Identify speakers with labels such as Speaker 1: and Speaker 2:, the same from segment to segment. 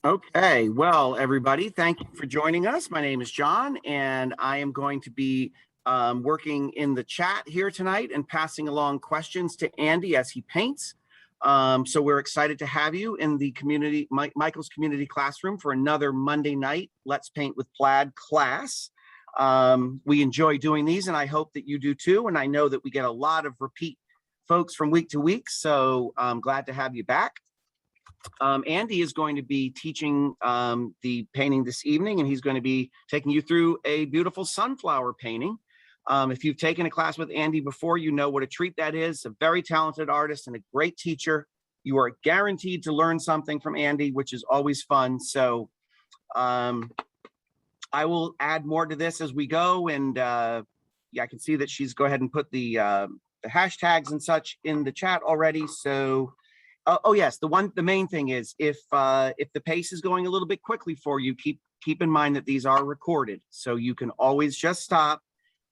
Speaker 1: Okay, well, everybody, thank you for joining us. My name is John, and I am going to be working in the chat here tonight and passing along questions to Andy as he paints. So we're excited to have you in the community, Michael's community classroom for another Monday night Let's Paint with Plaid class. We enjoy doing these, and I hope that you do too. And I know that we get a lot of repeat folks from week to week, so I'm glad to have you back. Andy is going to be teaching the painting this evening, and he's going to be taking you through a beautiful sunflower painting. If you've taken a class with Andy before, you know what a treat that is. A very talented artist and a great teacher. You are guaranteed to learn something from Andy, which is always fun. So I will add more to this as we go. And yeah, I can see that she's go ahead and put the hashtags and such in the chat already. So oh yes, the main thing is if the pace is going a little bit quickly for you, keep in mind that these are recorded, so you can always just stop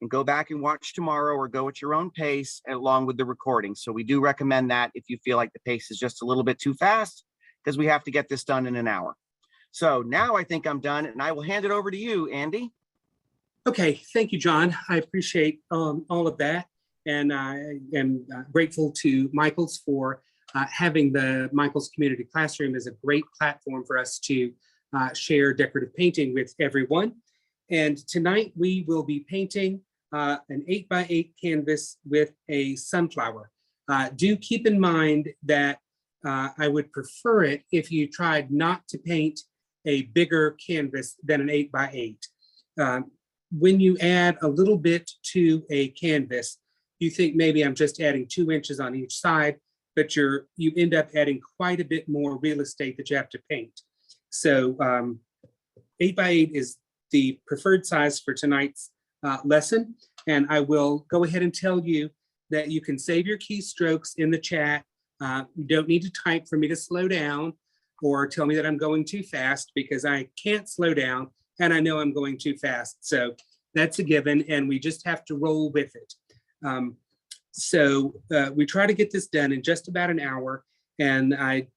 Speaker 1: and go back and watch tomorrow, or go at your own pace along with the recording. So we do recommend that if you feel like the pace is just a little bit too fast, because we have to get this done in an hour. So now I think I'm done, and I will hand it over to you, Andy.
Speaker 2: Okay, thank you, John. I appreciate all of that, and I am grateful to Michaels for having the Michaels Community Classroom is a great platform for us to share decorative painting with everyone. And tonight we will be painting an 8x8 canvas with a sunflower. Do keep in mind that I would prefer it if you tried not to paint a bigger canvas than an 8x8. When you add a little bit to a canvas, you think maybe I'm just adding 2 inches on each side, but you end up adding quite a bit more real estate that you have to paint. So 8x8 is the preferred size for tonight's lesson. And I will go ahead and tell you that you can save your keystrokes in the chat. You don't need to type for me to slow down or tell me that I'm going too fast, because I can't slow down and I know I'm going too fast. So that's a given, and we just have to roll with it. So we try to get this done in just about an hour, and I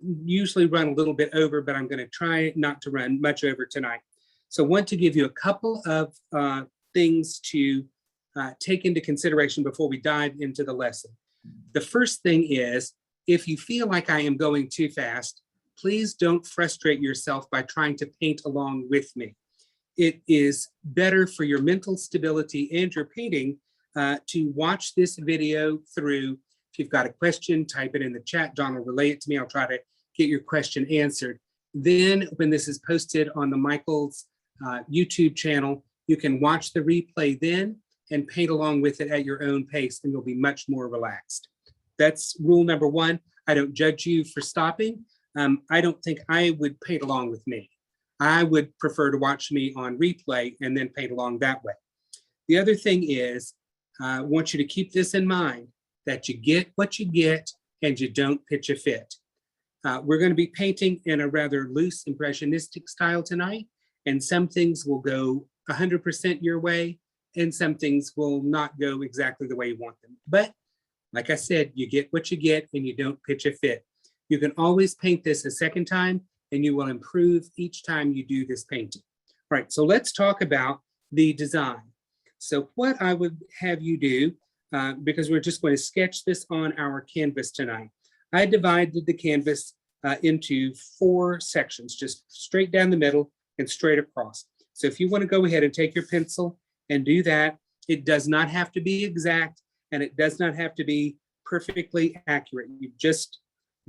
Speaker 2: usually run a little bit over, but I'm going to try not to run much over tonight. So I want to give you a couple of things to take into consideration before we dive into the lesson. The first thing is, if you feel like I am going too fast, please don't frustrate yourself by trying to paint along with me. It is better for your mental stability and your painting to watch this video through. If you've got a question, type it in the chat. John will relay it to me. I'll try to get your question answered. Then when this is posted on the Michaels YouTube channel, you can watch the replay then and paint along with it at your own pace, and you'll be much more relaxed. That's rule number one. I don't judge you for stopping. I don't think I would paint along with me. I would prefer to watch me on replay and then paint along that way. The other thing is, I want you to keep this in mind, that you get what you get and you don't pitch a fit. We're going to be painting in a rather loose impressionistic style tonight, and some things will go 100% your way and some things will not go exactly the way you want them. But like I said, you get what you get and you don't pitch a fit. You can always paint this a second time, and you will improve each time you do this painting. All right, so let's talk about the design. So what I would have you do, because we're just going to sketch this on our canvas tonight, I divided the canvas into 4 sections, just straight down the middle and straight across. So if you want to go ahead and take your pencil and do that, it does not have to be exact, and it does not have to be perfectly accurate. You're just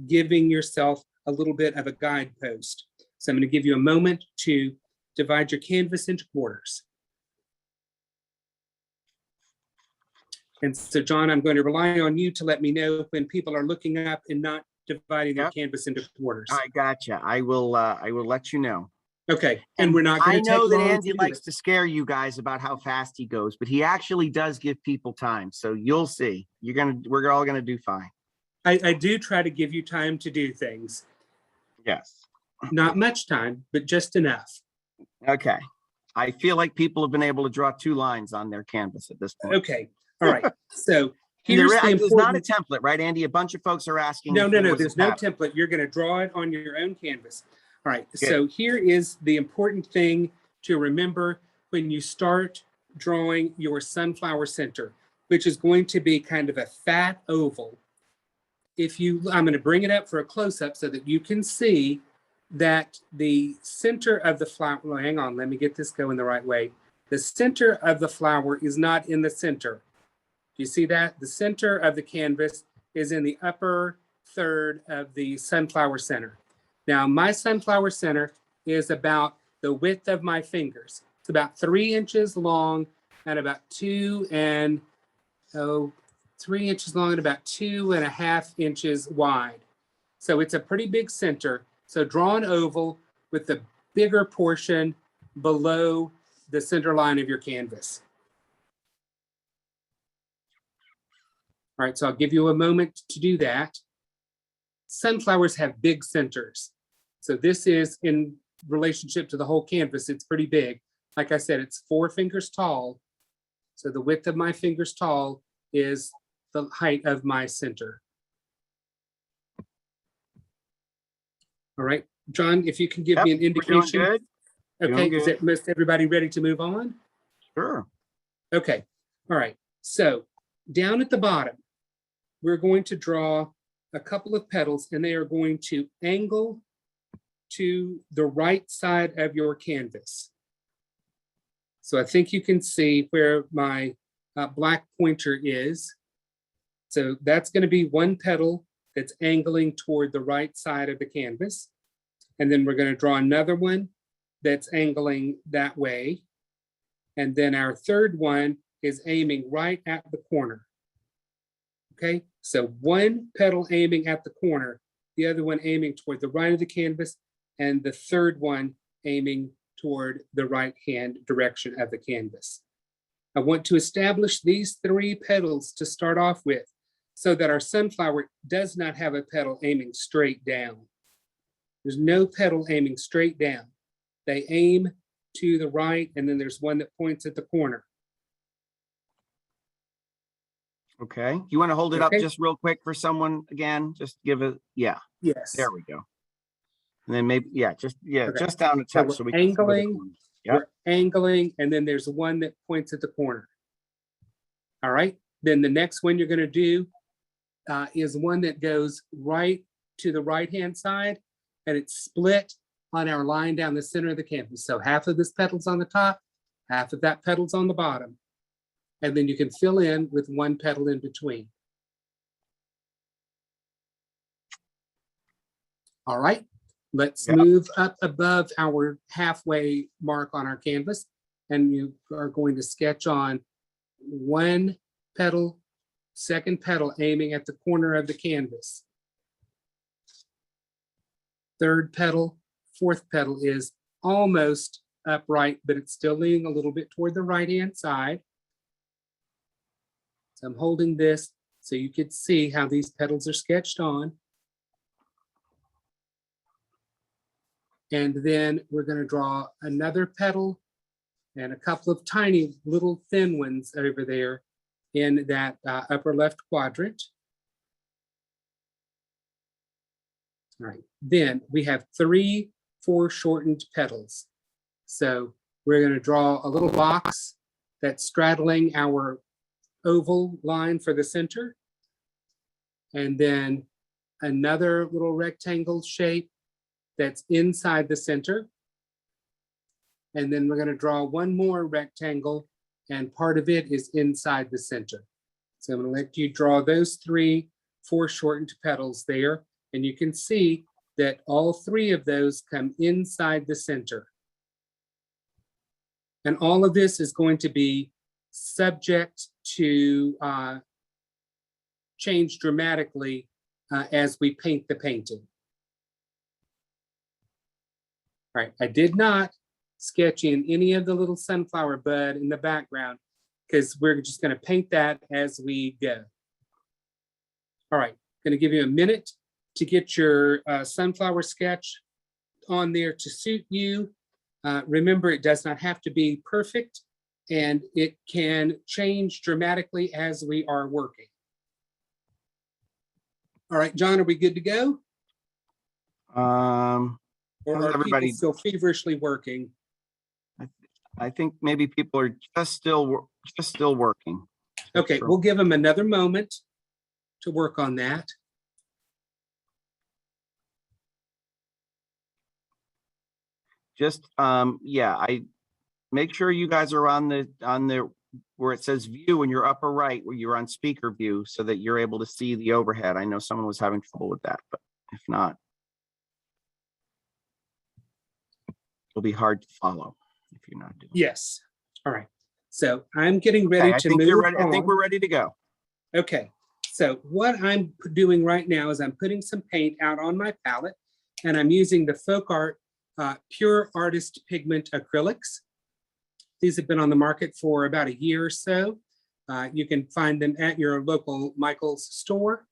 Speaker 2: giving yourself a little bit of a guidepost. So I'm going to give you a moment to divide your canvas into quarters. And so, John, I'm going to rely on you to let me know when people are looking up and not dividing their canvas into quarters.
Speaker 1: I gotcha. I will let you know.
Speaker 2: Okay, and we're not going to take long.
Speaker 1: I know that Andy likes to scare you guys about how fast he goes, but he actually does give people time. So you'll see. We're all gonna do fine.
Speaker 2: I do try to give you time to do things.
Speaker 1: Yes.
Speaker 2: Not much time, but just enough.
Speaker 1: Okay. I feel like people have been able to draw 2 lines on their canvas at this point.
Speaker 2: Okay. All right. So here's
Speaker 1: there's not a template, right, Andy? A bunch of folks are asking.
Speaker 2: No. There's no template. You're going to draw it on your own canvas. All right, so here is the important thing to remember when you start drawing your sunflower center, which is going to be kind of a fat oval. I'm going to bring it up for a close-up so that you can see that the center of the flower, well, hang on, let me get this going the right way. The center of the flower is not in the center. Do you see that? The center of the canvas is in the upper third of the sunflower center. Now, my sunflower center is about the width of my fingers. It's about 3 inches long and about 3 inches long and about 2.5 inches wide. So it's a pretty big center. So draw an oval with the bigger portion below the center line of your canvas. All right, so I'll give you a moment to do that. Sunflowers have big centers. So this is in relationship to the whole canvas, it's pretty big. Like I said, it's 4 fingers tall. So the width of my fingers tall is the height of my center. All right, John, if you can give me an indication.
Speaker 1: We're doing good.
Speaker 2: Okay, is it most everybody ready to move on?
Speaker 1: Sure.
Speaker 2: Okay, all right. So down at the bottom, we're going to draw a couple of petals and they are going to angle to the right side of your canvas. So I think you can see where my black pointer is. So that's going to be one petal that's angling toward the right side of the canvas. And then we're going to draw another one that's angling that way. And then our third one is aiming right at the corner. Okay, so one petal aiming at the corner, the other one aiming toward the right of the canvas, and the third one aiming toward the right-hand direction of the canvas. I want to establish these 3 petals to start off with so that our sunflower does not have a petal aiming straight down. There's no petal aiming straight down. They aim to the right, and then there's one that points at the corner.
Speaker 1: Okay. You want to hold it up just real quick for someone again? Just give it, yeah.
Speaker 2: Yes.
Speaker 1: There we go. And then maybe, just down a touch.
Speaker 2: So we're angling, we're angling, and then there's one that points at the corner. All right. Then the next one you're going to do is one that goes right to the right-hand side, and it's split on our line down the center of the canvas. So half of this petal's on the top, half of that petal's on the bottom. And then you can fill in with one petal in between. All right, let's move up above our halfway mark on our canvas. And you are going to sketch on one petal, second petal aiming at the corner of the canvas. Third petal, fourth petal is almost upright, but it's still leaning a little bit toward the right-hand side. So I'm holding this so you can see how these petals are sketched on. And then we're going to draw another petal and a couple of tiny little thin ones over there in that upper left quadrant. All right, then we have 3 foreshortened petals. So we're going to draw a little box that's straddling our oval line for the center, and then another little rectangle shape that's inside the center. And then we're going to draw one more rectangle, and part of it is inside the center. So I'm going to let you draw those 3 foreshortened petals there, and you can see that all 3 of those come inside the center. And all of this is going to be subject to change dramatically as we paint the painting. All right, I did not sketch in any of the little sunflower bud in the background because we're just going to paint that as we go. All right, going to give you a minute to get your sunflower sketch on there to suit you. Remember, it does not have to be perfect, and it can change dramatically as we are working. All right, John, are we good to go? Or
Speaker 1: How's
Speaker 2: are people
Speaker 1: everybody?
Speaker 2: still feverishly working?
Speaker 1: I think maybe people are just still working.
Speaker 2: Okay, we'll give them another moment to work on that.
Speaker 1: Just yeah, I make sure you guys are on the where it says view in your upper right, where you're on speaker view, so that you're able to see the overhead. I know someone was having trouble with that, but if not, it'll be hard to follow if you're not doing.
Speaker 2: Yes. All right. So I'm getting ready
Speaker 1: Okay,
Speaker 2: to move on.
Speaker 1: I think we're ready to go.
Speaker 2: Okay. So what I'm doing right now is I'm putting some paint out on my palette, and I'm using the FolkArt Pure Artist Pigment Acrylics. These have been on the market for about a year or so. You can find them at your local Michaels store.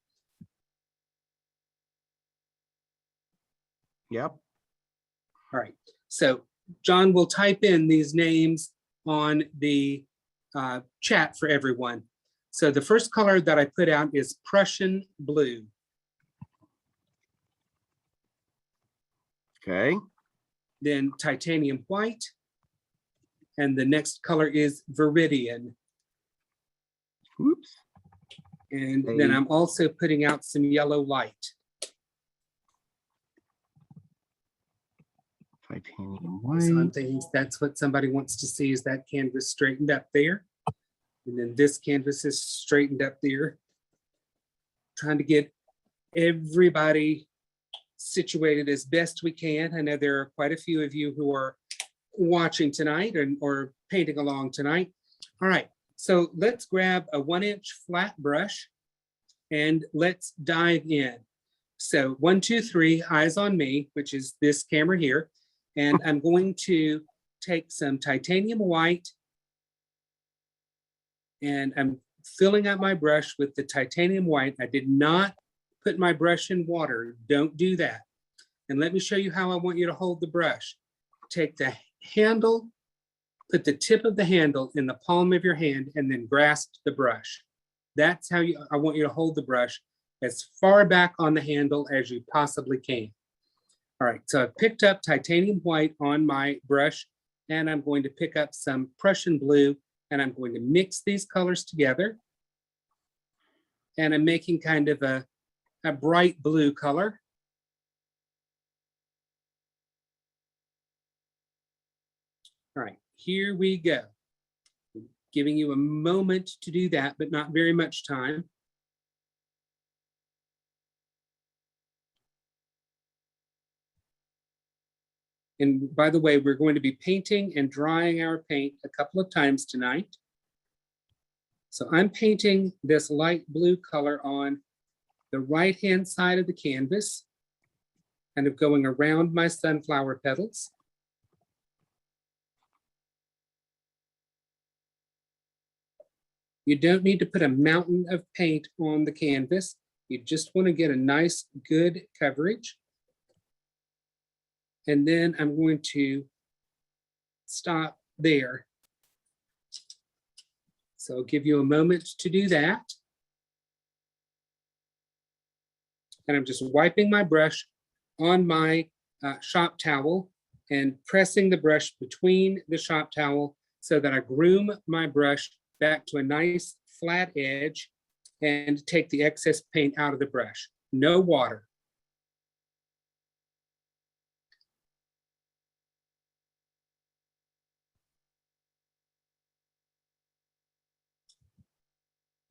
Speaker 1: Yep.
Speaker 2: All right. So John will type in these names on the chat for everyone. So the first color that I put out is Prussian blue.
Speaker 1: Okay.
Speaker 2: Then titanium white. And the next color is Viridian.
Speaker 1: Oops.
Speaker 2: And then I'm also putting out some yellow light.
Speaker 1: Titanium white.
Speaker 2: So I'm thinking that's what somebody wants to see, is that canvas straightened up there. And then this canvas is straightened up there. Trying to get everybody situated as best we can. I know there are quite a few of you who are watching tonight or painting along tonight. All right, so let's grab a 1-inch flat brush and let's dive in. So 1, 2, 3, eyes on me, which is this camera here. And I'm going to take some titanium white, and I'm filling out my brush with the titanium white. I did not put my brush in water. Don't do that. And let me show you how I want you to hold the brush. Take the handle, put the tip of the handle in the palm of your hand, and then grasp the brush. That's how I want you to hold the brush, as far back on the handle as you possibly can. All right, so I've picked up titanium white on my brush, and I'm going to pick up some Prussian blue, and I'm going to mix these colors together. And I'm making kind of a bright blue color. All right, here we go. Giving you a moment to do that, but not very much time. And by the way, we're going to be painting and drying our paint a couple of times tonight. So I'm painting this light blue color on the right-hand side of the canvas, kind of going around my sunflower petals. You don't need to put a mountain of paint on the canvas. You just want to get a nice, good coverage. And then I'm going to stop there. So I'll give you a moment to do that. And I'm just wiping my brush on my shop towel and pressing the brush between the shop towel so that I groom my brush back to a nice flat edge and take the excess paint out of the brush. No water.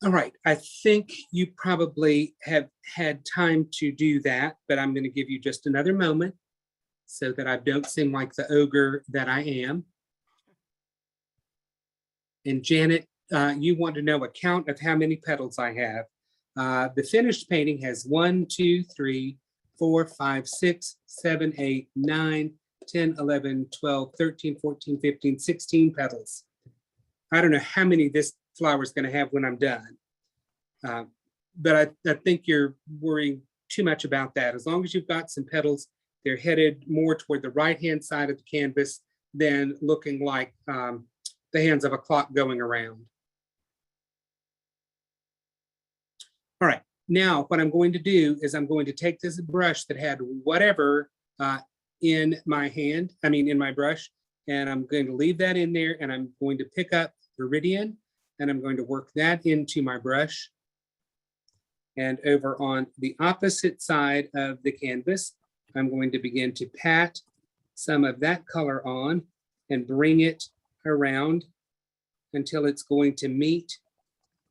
Speaker 2: All right, I think you probably have had time to do that, but I'm going to give you just another moment so that I don't seem like the ogre that I am. And Janet, you want to know a count of how many petals I have. The finished painting has 1, 2, 3, 4, 5, 6, 7, 8, 9, 10, 11, 12, 13, 14, 15, 16 petals. I don't know how many this flower is going to have when I'm done. But I think you're worrying too much about that. As long as you've got some petals, they're headed more toward the right-hand side of the canvas than looking like the hands of a clock going around. All right, now what I'm going to do is I'm going to take this brush that had whatever in my hand, in my brush, and I'm going to leave that in there, and I'm going to pick up Viridian, and I'm going to work that into my brush. And over on the opposite side of the canvas, I'm going to begin to pat some of that color on and bring it around until it's going to meet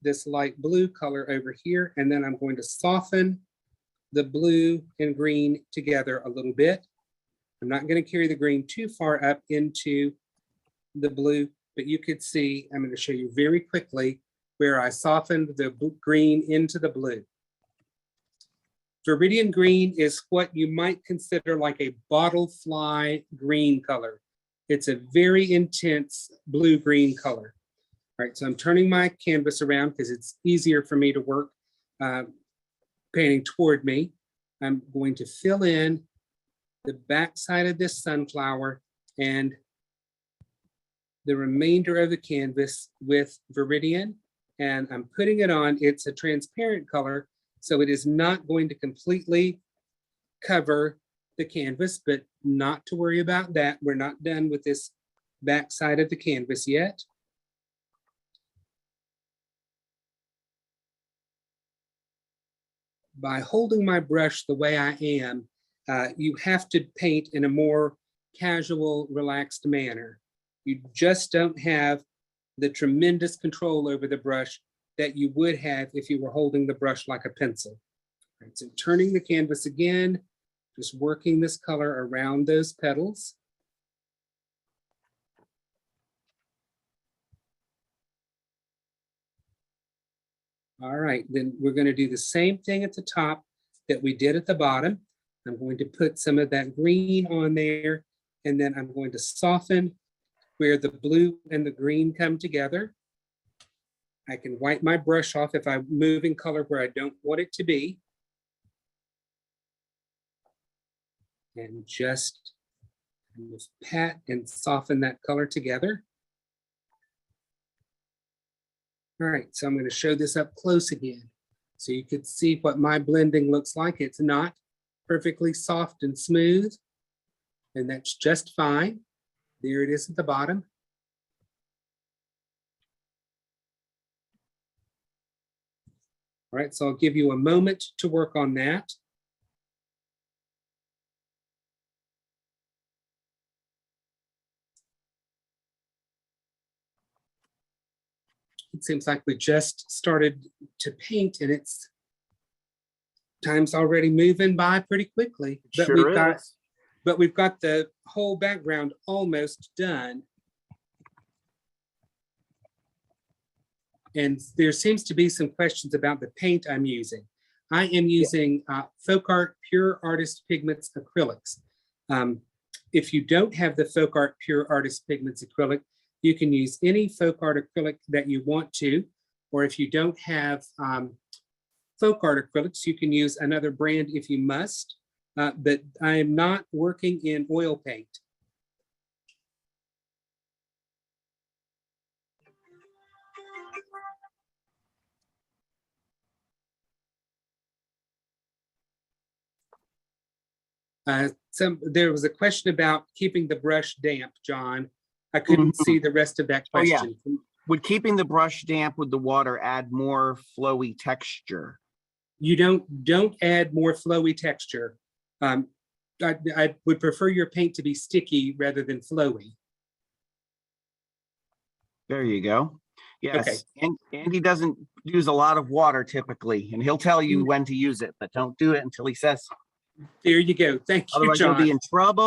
Speaker 2: this light blue color over here. And then I'm going to soften the blue and green together a little bit. I'm not going to carry the green too far up into the blue, but you could see, I'm going to show you very quickly where I softened the green into the blue. Viridian green is what you might consider like a bottle fly green color. It's a very intense blue-green color. All right, so I'm turning my canvas around because it's easier for me to work painting toward me. I'm going to fill in the back side of this sunflower and the remainder of the canvas with Viridian, and I'm putting it on. It's a transparent color, so it is not going to completely cover the canvas, but not to worry about that. We're not done with this back side of the canvas yet. By holding my brush the way I am, you have to paint in a more casual, relaxed manner. You just don't have the tremendous control over the brush that you would have if you were holding the brush like a pencil. Right, so turning the canvas again, just working this color around those petals. All right, then we're going to do the same thing at the top that we did at the bottom. I'm going to put some of that green on there, and then I'm going to soften where the blue and the green come together. I can wipe my brush off if I'm moving color where I don't want it to be. And just pat and soften that color together. All right, so I'm going to show this up close again so you could see what my blending looks like. It's not perfectly soft and smooth, and that's just fine. There it is at the bottom. All right, so I'll give you a moment to work on that. It seems like we just started to paint and it's time's already moving by pretty quickly. But
Speaker 1: Sure
Speaker 2: we've got the whole background almost done. And there seems to be some questions about the paint I'm using. I am using FolkArt Pure Artist Pigments Acrylics. If you don't have the FolkArt Pure Artist Pigments Acrylic, you can use any FolkArt acrylic that you want to, or if you don't have FolkArt acrylics, you can use another brand if you must, but I am not working in oil paint. There was a question about keeping the brush damp, John. I couldn't see the rest of that question.
Speaker 1: Oh, yeah. Would keeping the brush damp with the water add more flowy texture?
Speaker 2: You don't add more flowy texture. I would prefer your paint to be sticky rather than flowy.
Speaker 1: There you go. Yes.
Speaker 2: Okay.
Speaker 1: And Andy doesn't use a lot of water typically, and he'll tell you when to use it, but don't do it until he says.
Speaker 2: There you go. Thank you,
Speaker 1: Otherwise,
Speaker 2: John.
Speaker 1: you'll be in trouble.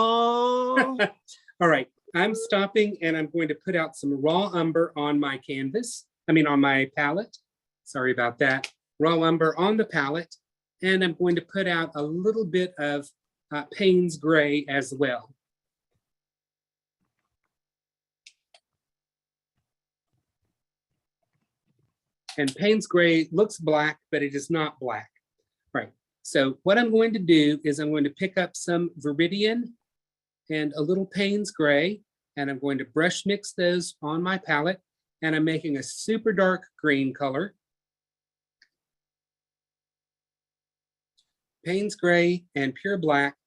Speaker 2: All right. I'm stopping and I'm going to put out some raw umber on my canvas. On my palette. Sorry about that. Raw umber on the palette. And I'm going to put out a little bit of Payne's gray as well. And Payne's gray looks black, but it is not black. Right. So what I'm going to do is I'm going to pick up some Viridian and a little Payne's gray, and I'm going to brush mix those on my palette, and I'm making a super dark green color. Payne's gray and pure black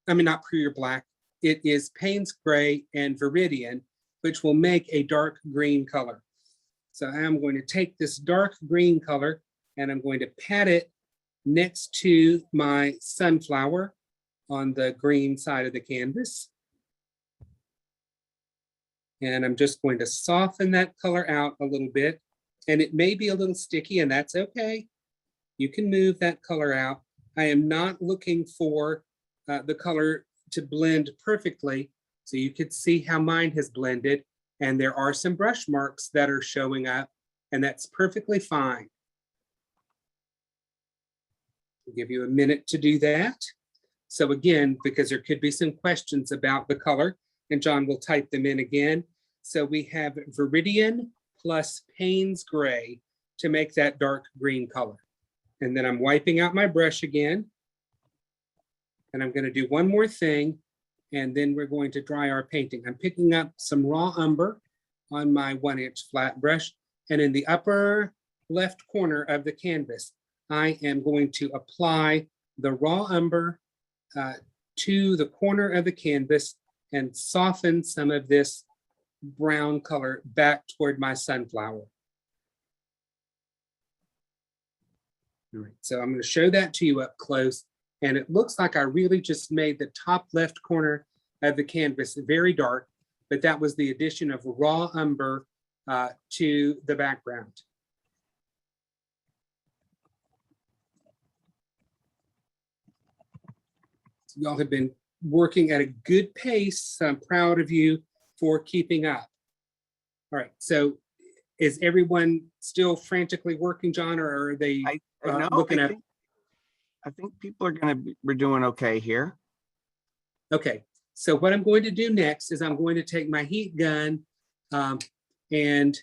Speaker 2: I mean, not pure black. It is Payne's gray and Viridian, which will make a dark green color. So I'm going to take this dark green color and I'm going to pat it next to my sunflower on the green side of the canvas. And I'm just going to soften that color out a little bit. And it may be a little sticky, and that's okay. You can move that color out. I am not looking for the color to blend perfectly. So you can see how mine has blended. And there are some brush marks that are showing up, and that's perfectly fine. I'll give you a minute to do that. So again, because there could be some questions about the color, and John will type them in again. So we have Viridian plus Payne's gray to make that dark green color. And then I'm wiping out my brush again. And I'm going to do one more thing, and then we're going to dry our painting. I'm picking up some raw umber on my 1-inch flat brush. And in the upper left corner of the canvas, I am going to apply the raw umber to the corner of the canvas and soften some of this brown color back toward my sunflower. All right, so I'm going to show that to you up close. And it looks like I really just made the top left corner of the canvas very dark, but that was the addition of raw umber to the background. So y'all have been working at a good pace. So I'm proud of you for keeping up. All right, so is everyone still frantically working, John, or are they looking at?
Speaker 1: I think people are going to be doing okay here.
Speaker 2: Okay, so what I'm going to do next is I'm going to take my heat gun and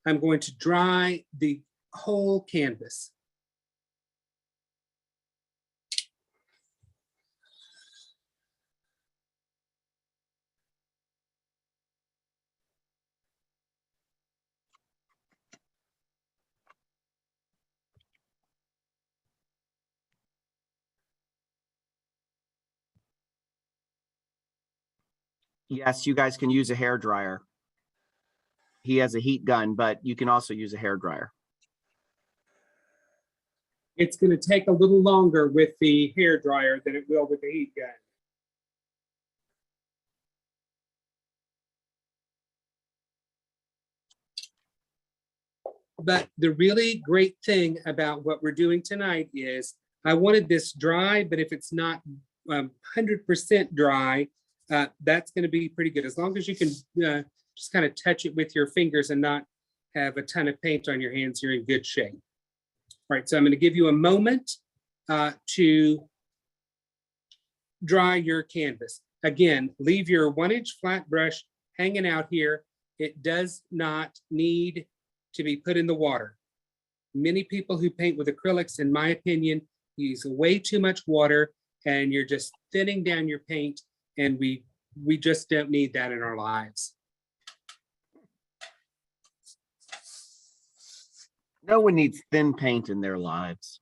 Speaker 2: I'm going to dry the whole canvas.
Speaker 1: Yes, you guys can use a hair dryer. He has a heat gun, but you can also use a hair dryer.
Speaker 2: It's going to take a little longer with the hair dryer than it will with the heat gun. But the really great thing about what we're doing tonight is I wanted this dry, but if it's not 100% dry, that's going to be pretty good. As long as you can just kind of touch it with your fingers and not have a ton of paint on your hands, you're in good shape. All right, so I'm going to give you a moment to dry your canvas. Again, leave your 1-inch flat brush hanging out here. It does not need to be put in the water. Many people who paint with acrylics, in my opinion, use way too much water and you're just thinning down your paint, and we just don't need that in our lives.
Speaker 1: No one needs thin paint in their lives.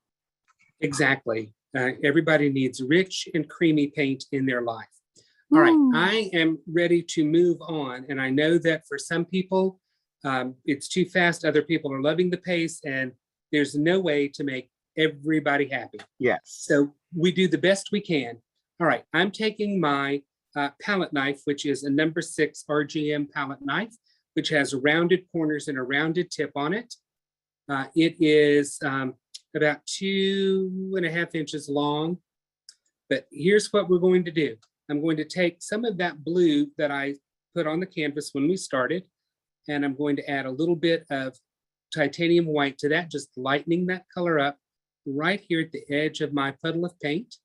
Speaker 2: Exactly. Everybody needs rich and creamy paint in their life. All right, I am ready to move on. And I know that for some people, it's too fast. Other people are loving the pace, and there's no way to make everybody happy.
Speaker 1: Yes.
Speaker 2: So we do the best we can. All right, I'm taking my palette knife, which is a number 6 RGM palette knife, which has rounded corners and a rounded tip on it. It is about 2.5 inches long. But here's what we're going to do. I'm going to take some of that blue that I put on the canvas when we started, and I'm going to add a little bit of titanium white to that, just lightening that color up right here at the edge of my puddle of paint.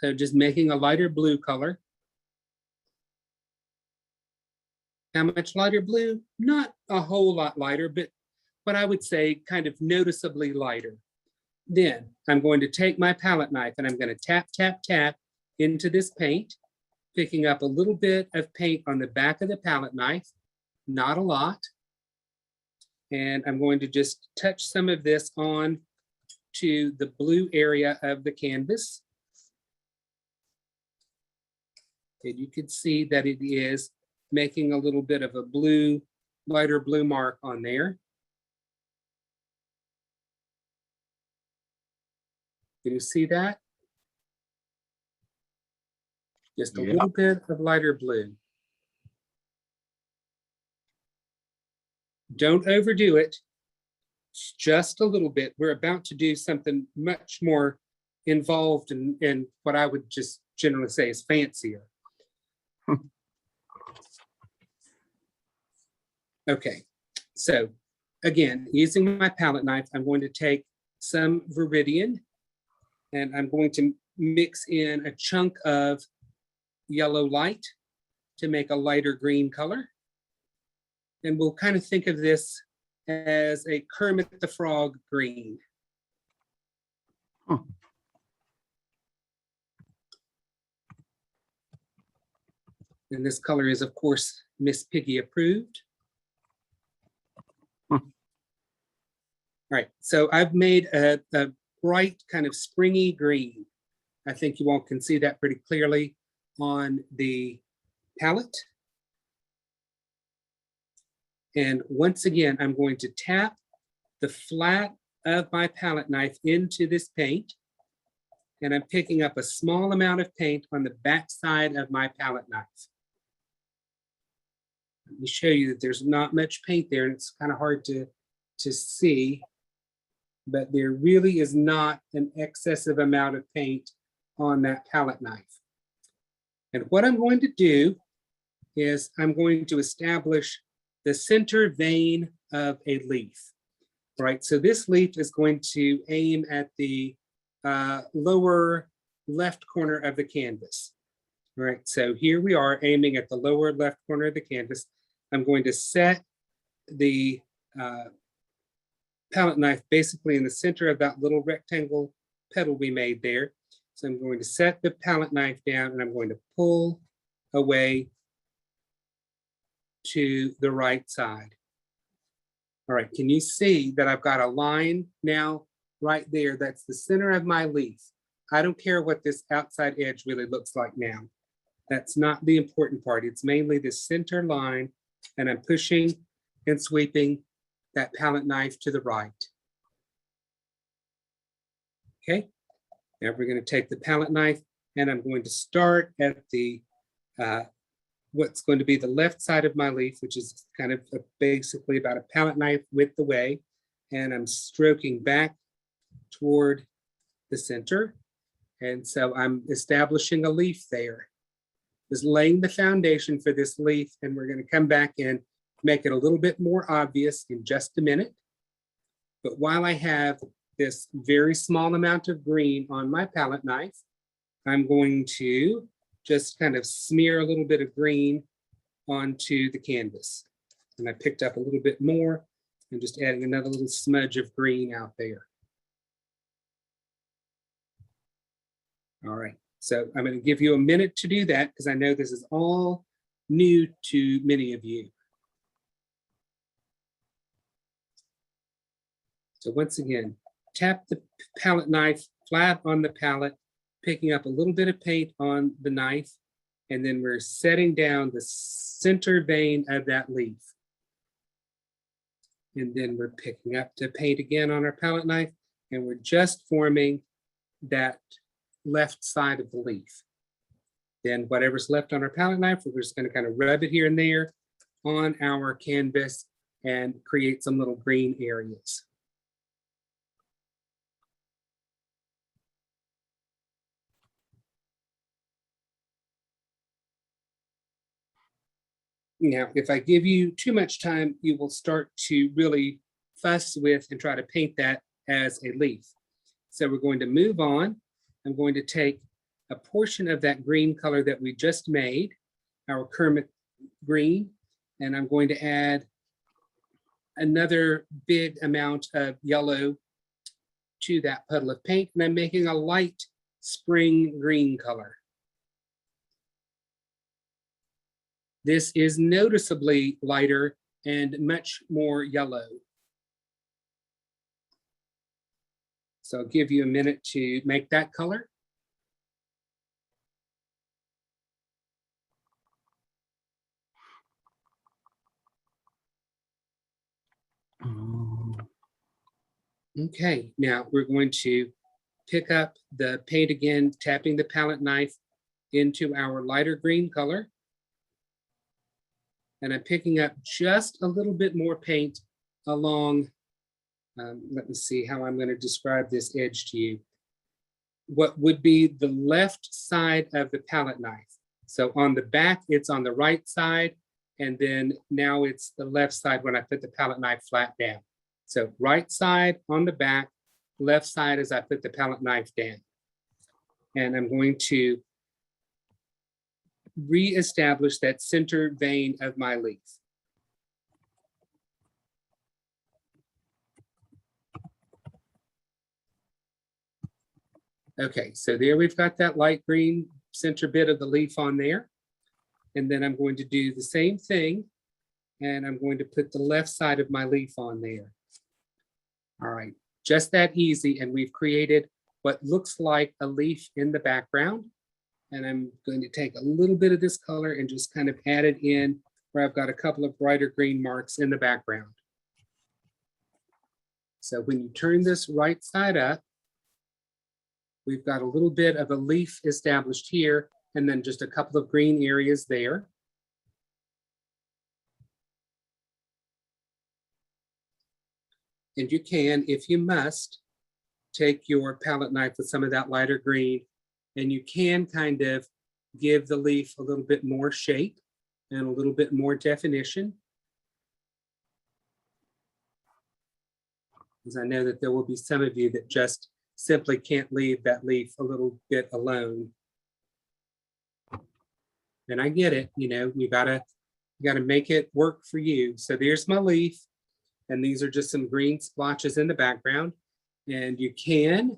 Speaker 2: So just making a lighter blue color. How much lighter blue? Not a whole lot lighter, but what I would say kind of noticeably lighter. Then I'm going to take my palette knife and I'm going to tap, tap, tap into this paint, picking up a little bit of paint on the back of the palette knife, not a lot. And I'm going to just touch some of this on to the blue area of the canvas. And you can see that it is making a little bit of a blue, lighter blue mark on there. Can you see that? Just a little bit of lighter blue. Don't overdo it, just a little bit. We're about to do something much more involved in what I would just generally say is fancier. Okay, so again, using my palette knife, I'm going to take some Viridian and I'm going to mix in a chunk of yellow light to make a lighter green color. And we'll kind of think of this as a Kermit the Frog green. And this color is, of course, Miss Piggy approved. All right, so I've made a bright kind of springy green. I think you all can see that pretty clearly on the palette. And once again, I'm going to tap the flat of my palette knife into this paint. And I'm picking up a small amount of paint on the back side of my palette knife. Let me show you that there's not much paint there, and it's kind of hard to see, but there really is not an excessive amount of paint on that palette knife. And what I'm going to do is I'm going to establish the center vein of a leaf. All right, so this leaf is going to aim at the lower left corner of the canvas. All right, so here we are aiming at the lower left corner of the canvas. I'm going to set the palette knife basically in the center of that little rectangle petal we made there. So I'm going to set the palette knife down and I'm going to pull away to the right side. All right, can you see that I've got a line now right there? That's the center of my leaf. I don't care what this outside edge really looks like now. That's not the important part. It's mainly the center line, and I'm pushing and sweeping that palette knife to the right. Okay, now we're going to take the palette knife and I'm going to start at the what's going to be the left side of my leaf, which is kind of basically about a palette knife width away. And I'm stroking back toward the center. And so I'm establishing a leaf there. Just laying the foundation for this leaf, and we're going to come back and make it a little bit more obvious in just a minute. But while I have this very small amount of green on my palette knife, I'm going to just kind of smear a little bit of green onto the canvas. And I picked up a little bit more and just adding another little smudge of green out there. All right, so I'm going to give you a minute to do that because I know this is all new to many of you. So once again, tap the palette knife flat on the palette, picking up a little bit of paint on the knife, and then we're setting down the center vein of that leaf. And then we're picking up the paint again on our palette knife, and we're just forming that left side of the leaf. Then whatever's left on our palette knife, we're just going to kind of rub it here and there on our canvas and create some little green areas. Now, if I give you too much time, you will start to really fuss with and try to paint that as a leaf. So we're going to move on. I'm going to take a portion of that green color that we just made, our Kermit green, and I'm going to add another big amount of yellow to that puddle of paint, and I'm making a light spring green color. This is noticeably lighter and much more yellow. So I'll give you a minute to make that color. Okay, now we're going to pick up the paint again, tapping the palette knife into our lighter green color. And I'm picking up just a little bit more paint along, let me see how I'm going to describe this edge to you. What would be the left side of the palette knife. So on the back, it's on the right side, and then now it's the left side when I put the palette knife flat down. So right side on the back, left side as I put the palette knife down. And I'm going to reestablish that center vein of my leaf. Okay, so there we've got that light green center bit of the leaf on there. And then I'm going to do the same thing, and I'm going to put the left side of my leaf on there. All right, just that easy, and we've created what looks like a leaf in the background. And I'm going to take a little bit of this color and just kind of add it in where I've got a couple of brighter green marks in the background. So when you turn this right side up, we've got a little bit of a leaf established here, and then just a couple of green areas there. And you can, if you must, take your palette knife with some of that lighter green, and you can kind of give the leaf a little bit more shape and a little bit more definition. Because I know that there will be some of you that just simply can't leave that leaf a little bit alone. And I get it, you know, you gotta make it work for you. So there's my leaf, and these are just some green splotches in the background. And you can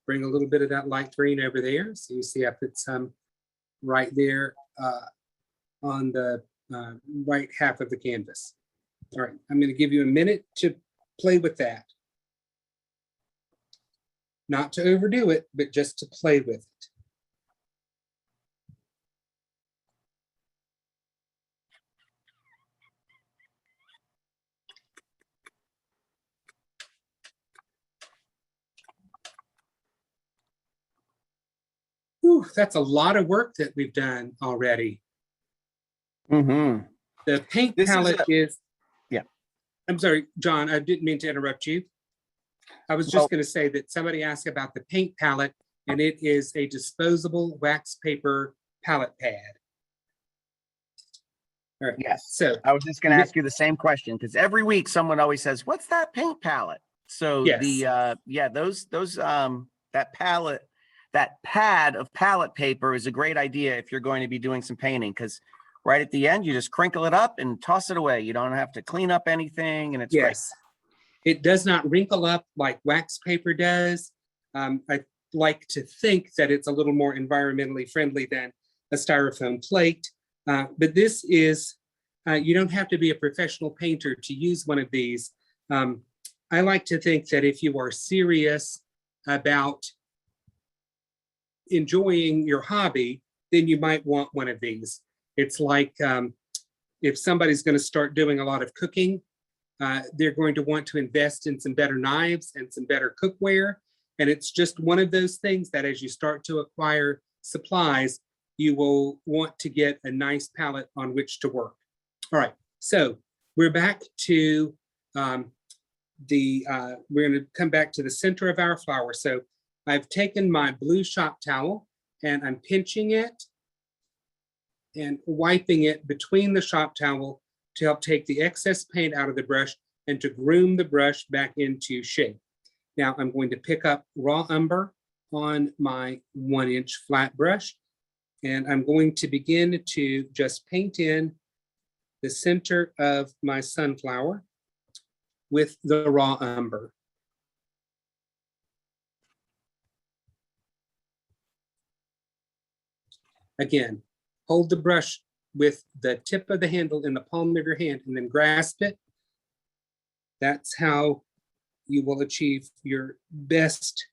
Speaker 2: bring a little bit of that light green over there. So you see I put some right there on the right half of the canvas. All right, I'm going to give you a minute to play with that. Not to overdo it, but just to play with it. Whew, that's a lot of work that we've done already.
Speaker 1: Mm-hmm.
Speaker 2: The paint
Speaker 1: This
Speaker 2: palette is,
Speaker 1: yeah.
Speaker 2: I'm sorry, John, I didn't mean to interrupt you. I was just going to say that somebody asked about the paint palette, and it is a disposable wax paper palette pad. All right.
Speaker 1: Yes.
Speaker 2: So
Speaker 1: I was just going to ask you the same question, because every week someone always says, "What's that paint palette?" So
Speaker 2: yes.
Speaker 1: that palette, that pad of palette paper is a great idea if you're going to be doing some painting, because right at the end you just crinkle it up and toss it away. You don't have to clean up anything, and it's great.
Speaker 2: It does not wrinkle up like wax paper does. I like to think that it's a little more environmentally friendly than a styrofoam plate. But this is, you don't have to be a professional painter to use one of these. I like to think that if you are serious about enjoying your hobby, then you might want one of these. It's like if somebody's going to start doing a lot of cooking, they're going to want to invest in some better knives and some better cookware. And it's just one of those things that as you start to acquire supplies, you will want to get a nice palette on which to work. All right, so we're back to we're going to come back to the center of our flower. So I've taken my blue shop towel and I'm pinching it and wiping it between the shop towel to help take the excess paint out of the brush and to groom the brush back into shape. Now I'm going to pick up raw umber on my 1-inch flat brush, and I'm going to begin to just paint in the center of my sunflower with the raw umber. Again, hold the brush with the tip of the handle in the palm of your hand and then grasp it. That's how you will achieve your best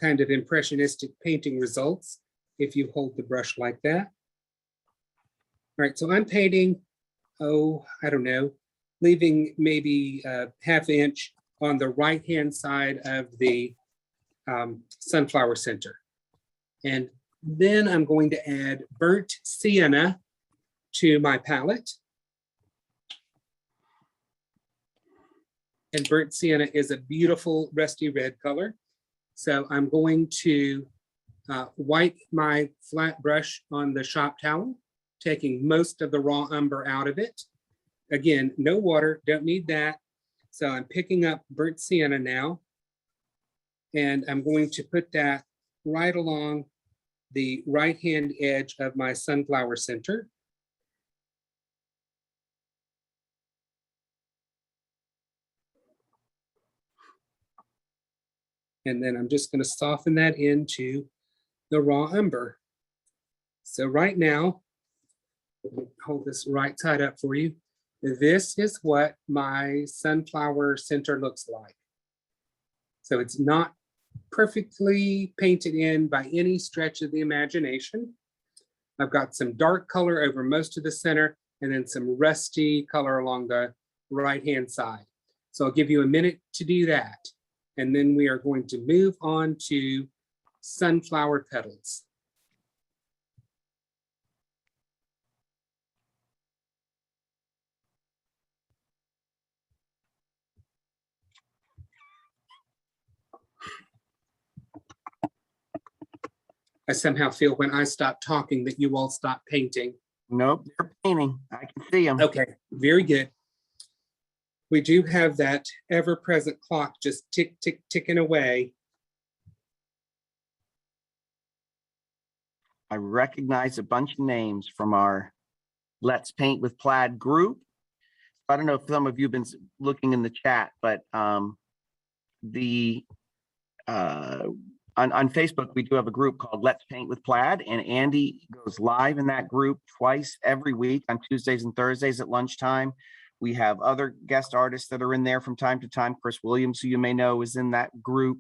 Speaker 2: kind of impressionistic painting results if you hold the brush like that. All right, so I'm painting, I don't know, leaving maybe a 1/2 inch on the right-hand side of the sunflower center. And then I'm going to add burnt sienna to my palette. And burnt sienna is a beautiful rusty red color. So I'm going to wipe my flat brush on the shop towel, taking most of the raw umber out of it. Again, no water, don't need that. So I'm picking up burnt sienna now, and I'm going to put that right along the right-hand edge of my sunflower center. And then I'm just going to soften that into the raw umber. So right now, let me hold this right side up for you. This is what my sunflower center looks like. So it's not perfectly painted in by any stretch of the imagination. I've got some dark color over most of the center and then some rusty color along the right-hand side. So I'll give you a minute to do that. And then we are going to move on to sunflower petals. I somehow feel when I stop talking that you all stop painting.
Speaker 1: Nope, they're painting. I can see them.
Speaker 2: Okay, very good. We do have that ever-present clock just tick, tick, ticking away.
Speaker 1: I recognize a bunch of names from our Let's Paint with Plaid group. I don't know if some of you have been looking in the chat, but on Facebook, we do have a group called Let's Paint with Plaid, and Andy goes live in that group twice every week on Tuesdays and Thursdays at lunchtime. We have other guest artists that are in there from time to time. Chris Williams, who you may know, is in that group.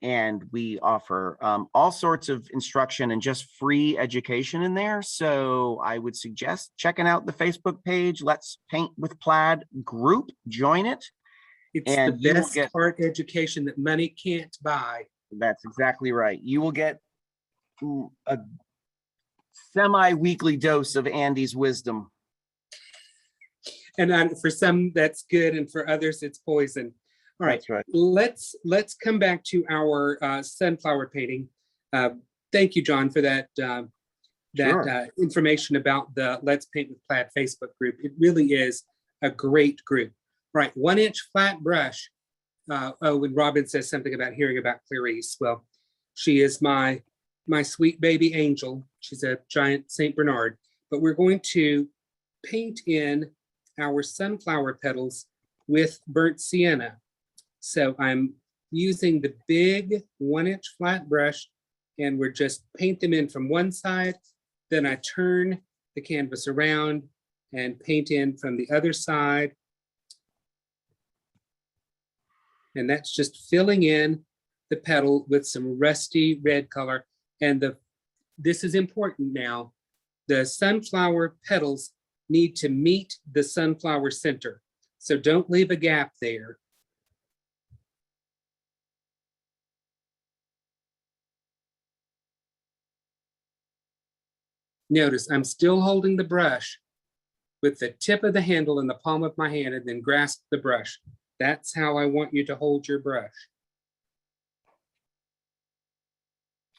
Speaker 1: And we offer all sorts of instruction and just free education in there. So I would suggest checking out the Facebook page, Let's Paint with Plaid group, join it.
Speaker 2: It's and the best art education that money can't buy.
Speaker 1: That's exactly right. You will get a semi-weekly dose of Andy's wisdom.
Speaker 2: And for some that's good, and for others it's poison. All right,
Speaker 1: right.
Speaker 2: Let's come back to our sunflower painting. Thank you, John, for that information about the Let's Paint with Plaid Facebook group. It really is a great group. All right, 1-inch flat brush. When Robin says something about hearing about Clarice, well, she is my sweet baby angel. She's a giant Saint Bernard. But we're going to paint in our sunflower petals with burnt sienna. So I'm using the big 1-inch flat brush, and we're just paint them in from one side. Then I turn the canvas around and paint in from the other side. And that's just filling in the petal with some rusty red color. And this is important now. The sunflower petals need to meet the sunflower center. So don't leave a gap there. Notice I'm still holding the brush with the tip of the handle in the palm of my hand, and then grasp the brush. That's how I want you to hold your brush.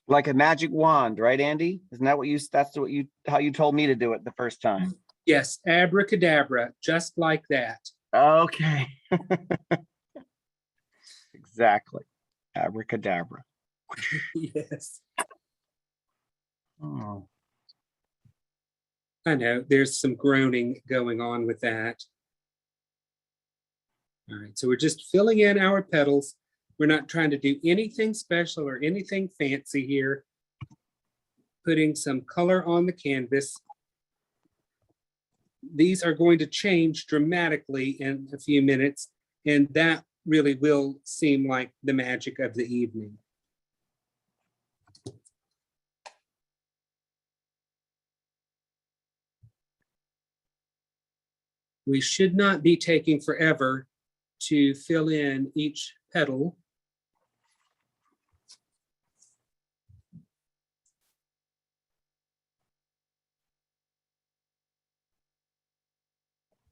Speaker 1: Like a magic wand, right, Andy? Isn't that how you told me to do it the first time?
Speaker 2: Yes, abracadabra, just like that.
Speaker 1: Okay. Exactly. Abracadabra.
Speaker 2: Yes.
Speaker 1: Oh.
Speaker 2: I know, there's some groaning going on with that. All right, so we're just filling in our petals. We're not trying to do anything special or anything fancy here. Putting some color on the canvas. These are going to change dramatically in a few minutes, and that really will seem like the magic of the evening. We should not be taking forever to fill in each petal.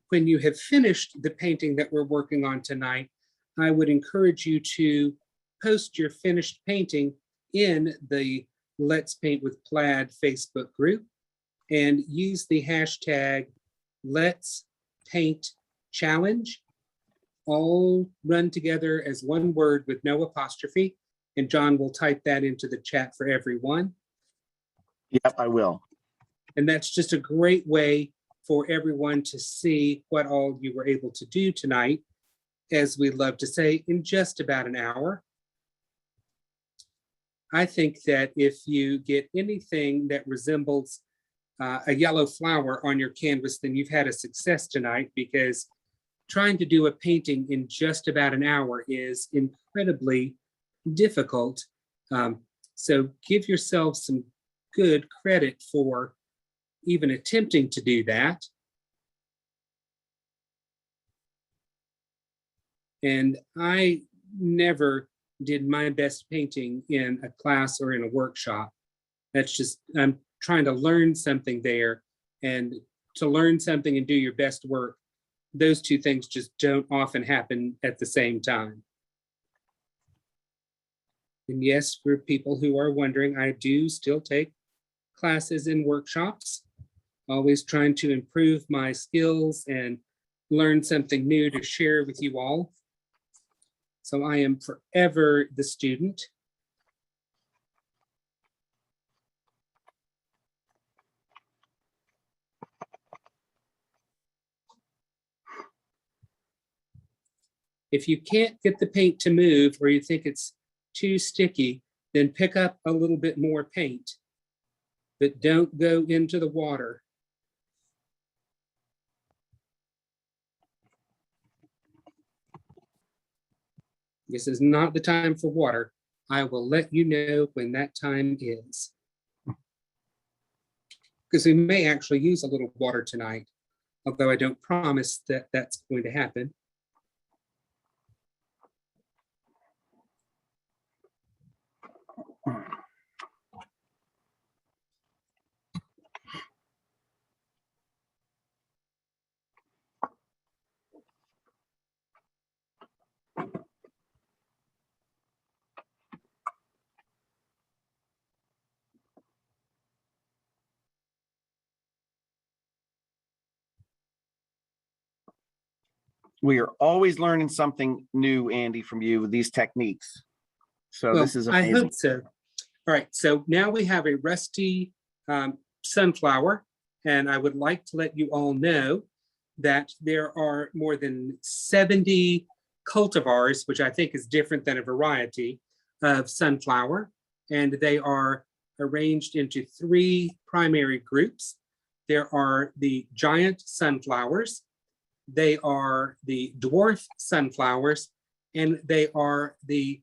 Speaker 2: When you have finished the painting that we're working on tonight, I would encourage you to post your finished painting in the Let's Paint with Plaid Facebook group and use the hashtag Let's Paint Challenge, all run together as one word with no apostrophe. And John will type that into the chat for everyone.
Speaker 1: Yep, I will.
Speaker 2: And that's just a great way for everyone to see what all you were able to do tonight, as we love to say, in just about an hour. I think that if you get anything that resembles a yellow flower on your canvas, then you've had a success tonight, because trying to do a painting in just about an hour is incredibly difficult. So give yourself some good credit for even attempting to do that. And I never did my best painting in a class or in a workshop. That's just, I'm trying to learn something there, and to learn something and do your best work, those two things just don't often happen at the same time. And yes, for people who are wondering, I do still take classes and workshops, always trying to improve my skills and learn something new to share with you all. So I am forever the student. If you can't get the paint to move, or you think it's too sticky, then pick up a little bit more paint, but don't go into the water. This is not the time for water. I will let you know when that time is, because we may actually use a little water tonight, although I don't promise that that's going to happen.
Speaker 1: We are always learning something new, Andy, from you with these techniques. So
Speaker 2: Well,
Speaker 1: this is amazing.
Speaker 2: I hope so. All right, so now we have a rusty sunflower, and I would like to let you all know that there are more than 70 cultivars, which I think is different than a variety of sunflower, and they are arranged into 3 primary groups. There are the giant sunflowers, they are the dwarf sunflowers, and they are the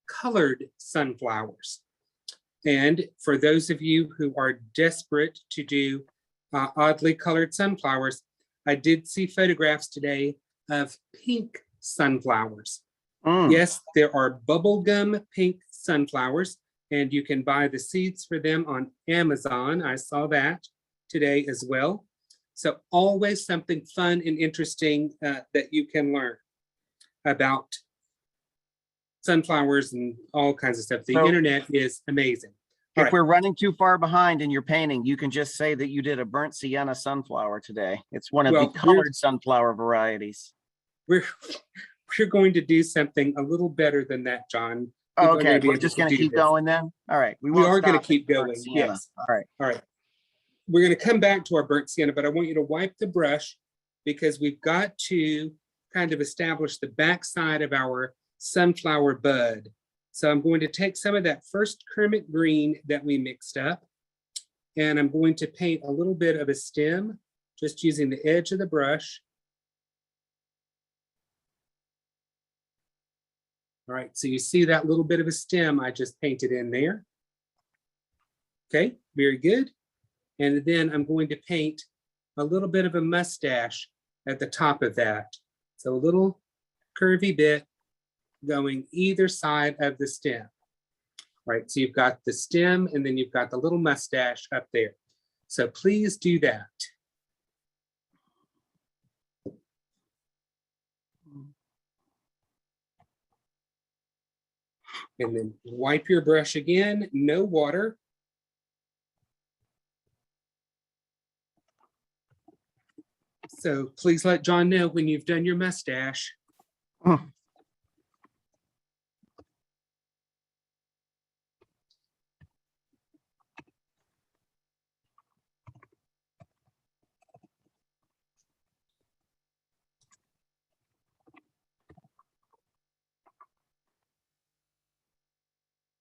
Speaker 2: colored sunflowers. And for those of you who are desperate to do oddly colored sunflowers, I did see photographs today of pink sunflowers. Yes, there are bubblegum pink sunflowers, and you can buy the seeds for them on Amazon. I saw that today as well. So always something fun and interesting that you can learn about sunflowers and all kinds of stuff. The internet is amazing.
Speaker 1: If we're running too far behind in your painting, you can just say that you did a burnt sienna sunflower today. It's one of the colored sunflower varieties.
Speaker 2: We're going to do something a little better than that, John.
Speaker 1: Okay, we're just going to keep going then? All right.
Speaker 2: We are going to keep going, yes.
Speaker 1: All right.
Speaker 2: All right. We're going to come back to our burnt sienna, but I want you to wipe the brush, because we've got to kind of establish the backside of our sunflower bud. So I'm going to take some of that first Kermit green that we mixed up, and I'm going to paint a little bit of a stem, just using the edge of the brush. All right, so you see that little bit of a stem I just painted in there. Okay, very good. And then I'm going to paint a little bit of a mustache at the top of that. So a little curvy bit going either side of the stem. Right, so you've got the stem and then you've got the little mustache up there. So please do that. And then wipe your brush again, no water. So please let John know when you've done your mustache.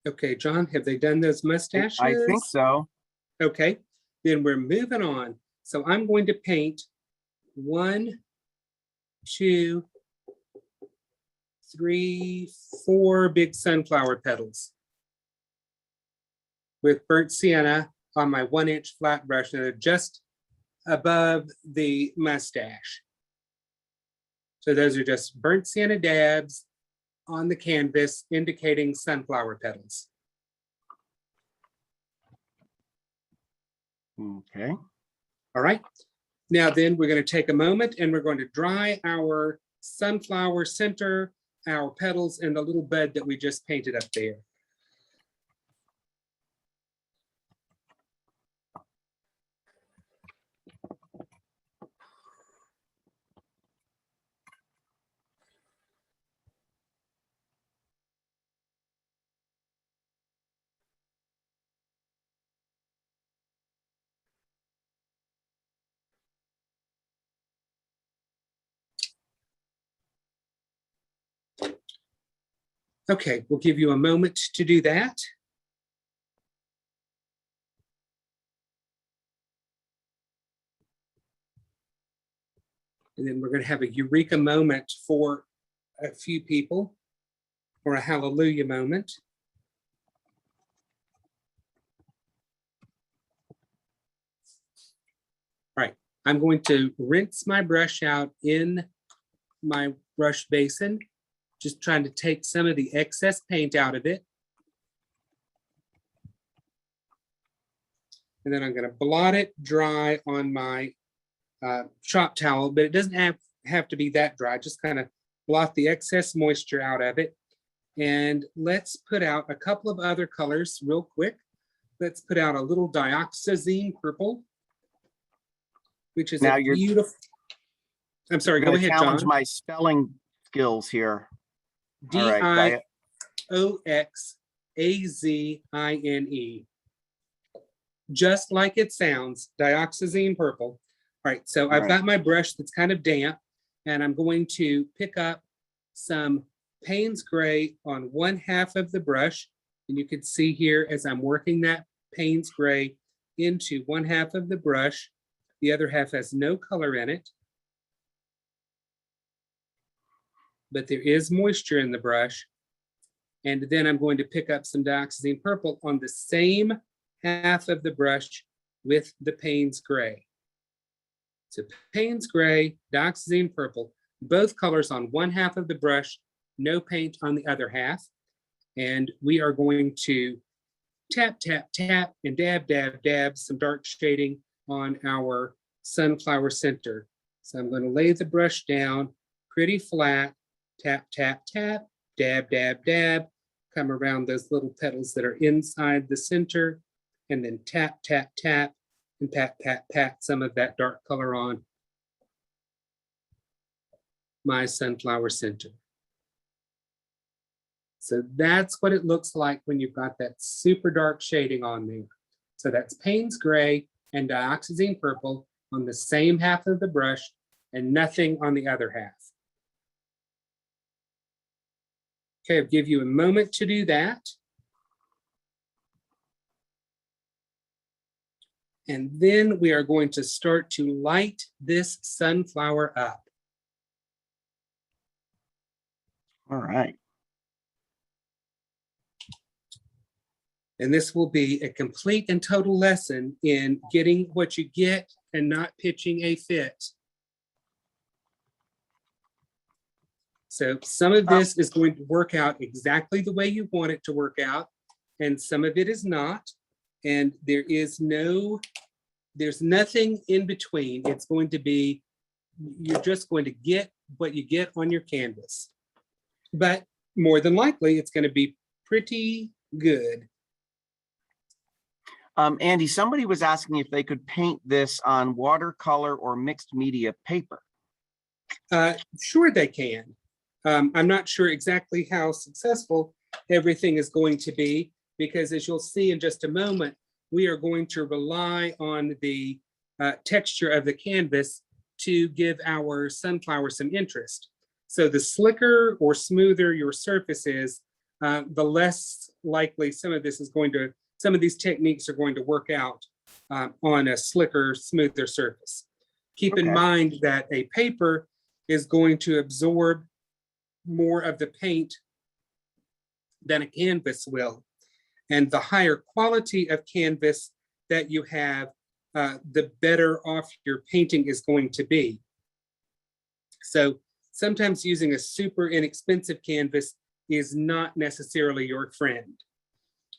Speaker 2: Okay, John, have they done those mustaches?
Speaker 1: I think so.
Speaker 2: Okay, then we're moving on. So I'm going to paint 1, 2, 3, 4 big sunflower petals with burnt sienna on my 1-inch flat brush, and they're just above the mustache. So those are just burnt sienna dabs on the canvas indicating sunflower petals.
Speaker 1: Okay.
Speaker 2: All right. Now then we're going to take a moment and we're going to dry our sunflower center, our petals, and the little bud that we just painted up there. Okay, we'll give you a moment to do that. And then we're going to have a eureka moment for a few people, or a hallelujah moment. All right, I'm going to rinse my brush out in my brush basin, just trying to take some of the excess paint out of it. And then I'm going to blot it dry on my shop towel, but it doesn't have to be that dry. Just kind of blot the excess moisture out of it. And let's put out a couple of other colors real quick. Let's put out a little Dioxazine purple, which is
Speaker 1: now
Speaker 2: a beautiful. I'm sorry, go ahead,
Speaker 1: challenge
Speaker 2: John.
Speaker 1: my spelling skills here.
Speaker 2: Dioxazine. Just like it sounds, Dioxazine purple. All right, so I've got my brush that's kind of damp, and I'm going to pick up some Payne's gray on 1/2 of the brush. And you can see here as I'm working that Payne's gray into 1/2 of the brush, the other half has no color in it, but there is moisture in the brush. And then I'm going to pick up some Dioxazine purple on the same half of the brush with the Payne's gray. So Payne's gray, Dioxazine purple, both colors on 1/2 of the brush, no paint on the other half. And we are going to tap, tap, tap, and dab, dab, dab some dark shading on our sunflower center. So I'm going to lay the brush down pretty flat, tap, tap, tap, dab, dab, dab, come around those little petals that are inside the center, and then tap, tap, tap, and pat, pat, pat some of that dark color on my sunflower center. So that's what it looks like when you've got that super dark shading on there. So that's Payne's gray and Dioxazine purple on the same half of the brush and nothing on the other half. Okay, I'll give you a moment to do that. And then we are going to start to light this sunflower up.
Speaker 1: All right.
Speaker 2: And this will be a complete and total lesson in getting what you get and not pitching a fit. So some of this is going to work out exactly the way you want it to work out, and some of it is not. And there's nothing in between. It's going to be, you're just going to get what you get on your canvas. But more than likely, it's going to be pretty good.
Speaker 1: Andy, somebody was asking if they could paint this on watercolor or mixed media paper.
Speaker 2: Sure they can. I'm not sure exactly how successful everything is going to be, because as you'll see in just a moment, we are going to rely on the texture of the canvas to give our sunflower some interest. So the slicker or smoother your surface is, the less likely some of these techniques are going to work out on a slicker, smoother surface. Keep in mind that a paper is going to absorb more of the paint than a canvas will. And the higher quality of canvas that you have, the better off your painting is going to be. So sometimes using a super inexpensive canvas is not necessarily your friend.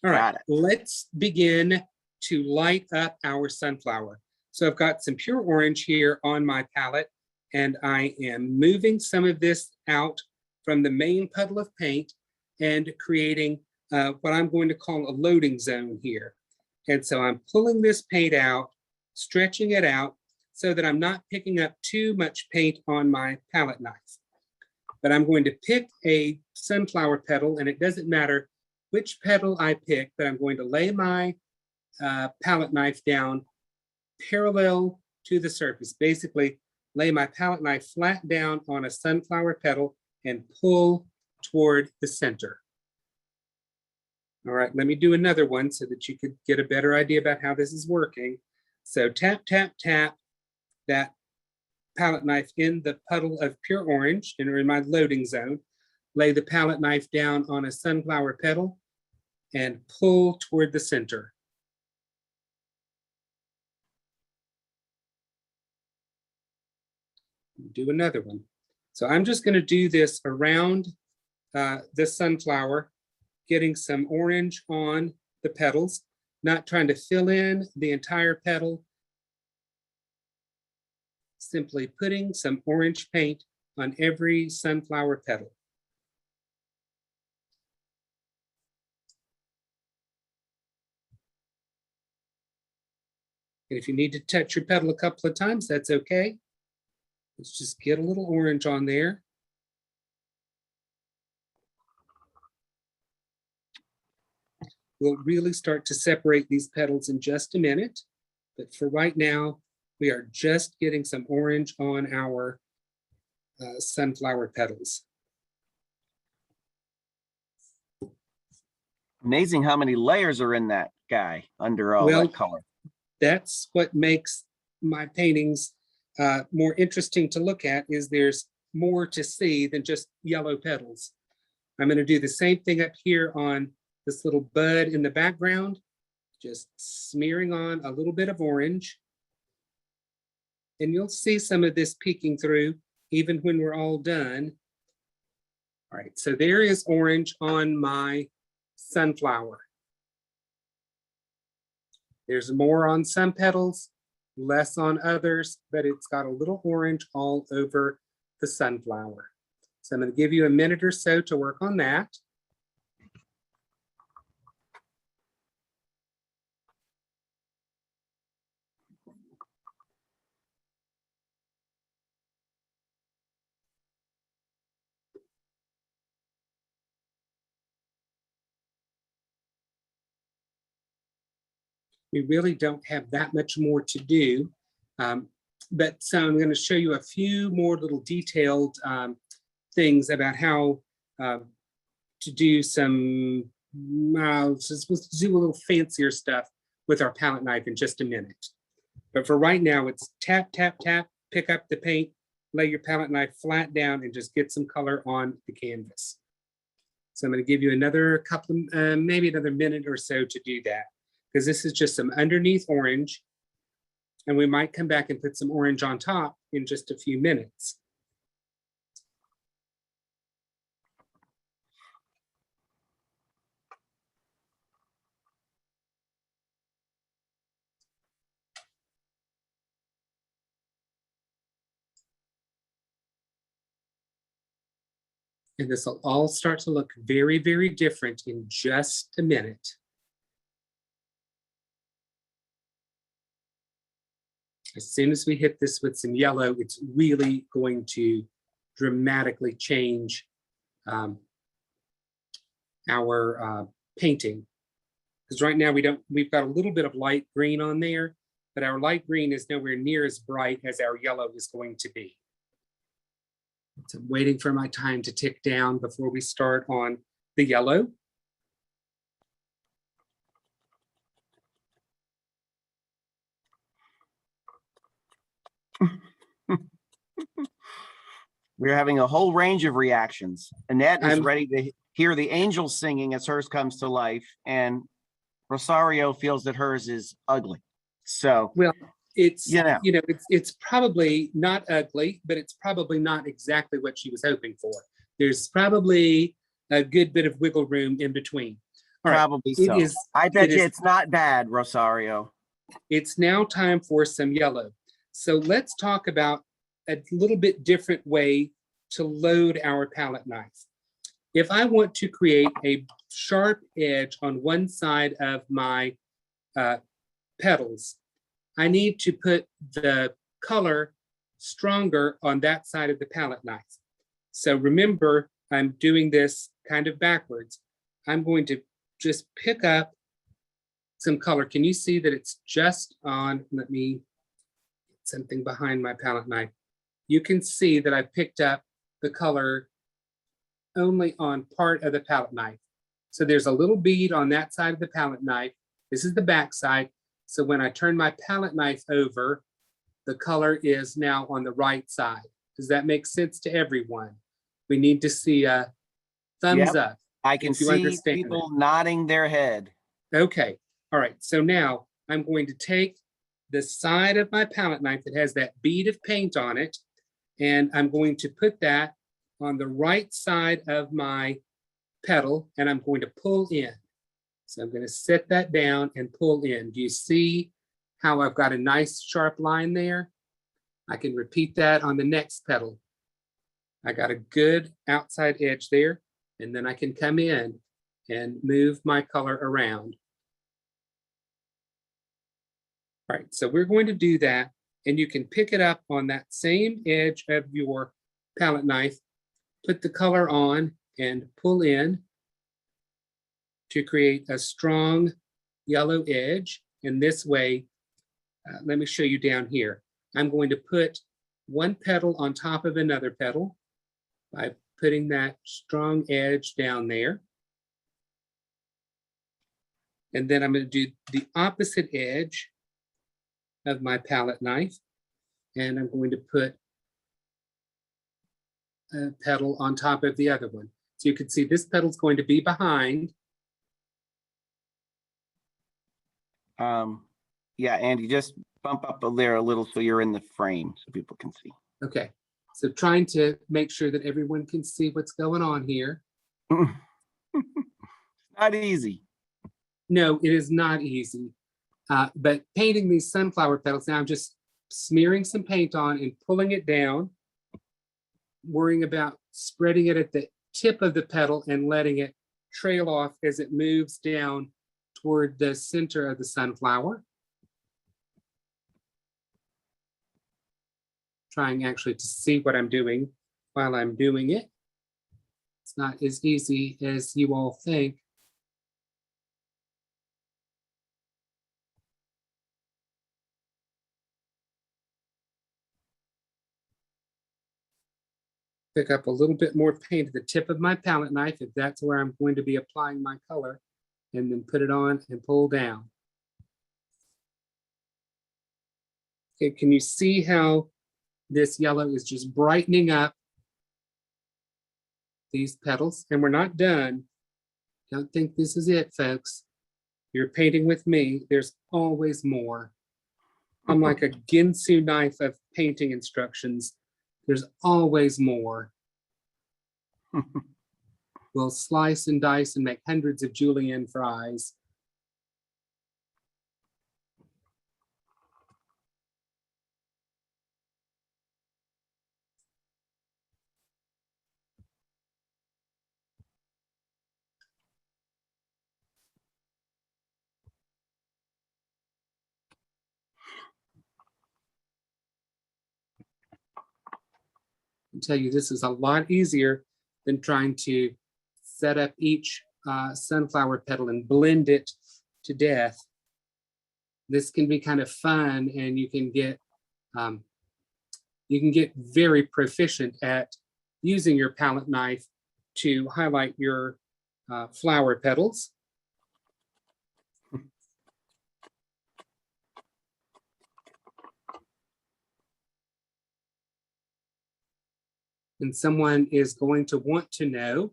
Speaker 2: All right, let's begin to light up our sunflower. So I've got some pure orange here on my palette, and I am moving some of this out from the main puddle of paint and creating what I'm going to call a loading zone here. And so I'm pulling this paint out, stretching it out so that I'm not picking up too much paint on my palette knife. But I'm going to pick a sunflower petal, and it doesn't matter which petal I pick, but I'm going to lay my palette knife down parallel to the surface. Basically, lay my palette knife flat down on a sunflower petal and pull toward the center. All right, let me do another one so that you could get a better idea about how this is working. So tap, tap, tap that palette knife in the puddle of pure orange and in my loading zone. Lay the palette knife down on a sunflower petal and pull toward the center. Do another one. So I'm just going to do this around the sunflower, getting some orange on the petals, not trying to fill in the entire petal, simply putting some orange paint on every sunflower petal. And if you need to touch your petal a couple of times, that's okay. Let's just get a little orange on there. We'll really start to separate these petals in just a minute, but for right now, we are just getting some orange on our sunflower petals.
Speaker 1: Amazing how many layers are in that guy under all that color.
Speaker 2: That's what makes my paintings more interesting to look at, is there's more to see than just yellow petals. I'm going to do the same thing up here on this little bud in the background, just smearing on a little bit of orange. And you'll see some of this peeking through even when we're all done. All right, so there is orange on my sunflower. There's more on some petals, less on others, but it's got a little orange all over the sunflower. So I'm going to give you a minute or so to work on that. We really don't have that much more to do. But so I'm going to show you a few more little detailed things about how to do some, supposed to do a little fancier stuff with our palette knife in just a minute. But for right now, it's tap, tap, tap, pick up the paint, lay your palette knife flat down and just get some color on the canvas. So I'm going to give you another couple, maybe another minute or so to do that, because this is just some underneath orange, and we might come back and put some orange on top in just a few minutes. And this will all start to look very, very different in just a minute. As soon as we hit this with some yellow, it's really going to dramatically change our painting. Because right now we've got a little bit of light green on there, but our light green is nowhere near as bright as our yellow is going to be. So I'm waiting for my time to tick down before we start on the yellow.
Speaker 1: We're having a whole range of reactions. Annette is ready to hear the angels singing as hers comes to life, and Rosario feels that hers is ugly. So,
Speaker 2: well, it's it's probably not ugly, but it's probably not exactly what she was hoping for. There's probably a good bit of wiggle room in between.
Speaker 1: Probably so. I bet you it's not bad, Rosario.
Speaker 2: It's now time for some yellow. So let's talk about a little bit different way to load our palette knife. If I want to create a sharp edge on one side of my petals, I need to put the color stronger on that side of the palette knife. So remember, I'm doing this kind of backwards. I'm going to just pick up some color. Can you see that it's just on, let me get something behind my palette knife. You can see that I picked up the color only on part of the palette knife. So there's a little bead on that side of the palette knife. This is the back side. So when I turn my palette knife over, the color is now on the right side. Does that make sense to everyone? We need to see a thumbs up.
Speaker 1: I can see people nodding their head.
Speaker 2: Okay. All right. So now I'm going to take the side of my palette knife that has that bead of paint on it, and I'm going to put that on the right side of my petal, and I'm going to pull in. So I'm going to set that down and pull in. Do you see how I've got a nice sharp line there? I can repeat that on the next petal. I got a good outside edge there, and then I can come in and move my color around. All right, so we're going to do that, and you can pick it up on that same edge of your palette knife, put the color on, and pull in to create a strong yellow edge. And this way, let me show you down here. I'm going to put one petal on top of another petal by putting that strong edge down there. And then I'm going to do the opposite edge of my palette knife, and I'm going to put a petal on top of the other one. So you can see this petal is going to be behind.
Speaker 1: Yeah, Andy, just bump up there a little so you're in the frame so people can see.
Speaker 2: Okay, so trying to make sure that everyone can see what's going on here.
Speaker 1: Not easy.
Speaker 2: No, it is not easy. But painting these sunflower petals, now I'm just smearing some paint on and pulling it down, worrying about spreading it at the tip of the petal and letting it trail off as it moves down toward the center of the sunflower. Trying actually to see what I'm doing while I'm doing it. It's not as easy as you all think. Pick up a little bit more paint at the tip of my palette knife if that's where I'm going to be applying my color, and then put it on and pull down. Okay, can you see how this yellow is just brightening up these petals? And we're not done. Don't think this is it, folks. You're painting with me. There's always more. I'm like a Ginsu knife of painting instructions. There's always more. We'll slice and dice and make hundreds of julienne fries. can tell you this is a lot easier than trying to set up each sunflower petal and blend it to death. This can be kind of fun, and you can get very proficient at using your palette knife to highlight your flower petals. And someone is going to want to know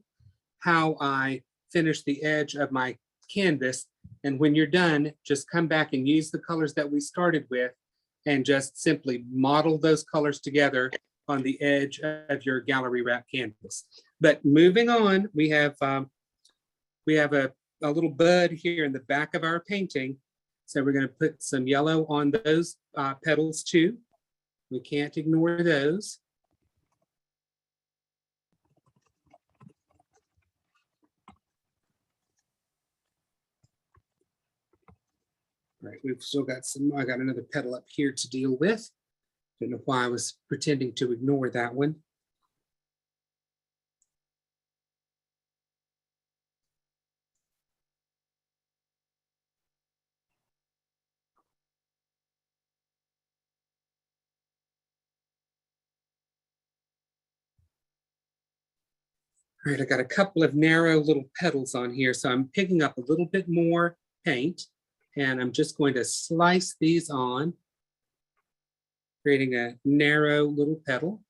Speaker 2: how I finish the edge of my canvas. And when you're done, just come back and use the colors that we started with and just simply model those colors together on the edge of your gallery wrap canvas. But moving on, we have a little bud here in the back of our painting. So we're going to put some yellow on those petals too. We can't ignore those. All right, we've still got some, I got another petal up here to deal with. Don't know why I was pretending to ignore that one. All right, I got a couple of narrow little petals on here, so I'm picking up a little bit more paint, and I'm just going to slice these on, creating a narrow little petal.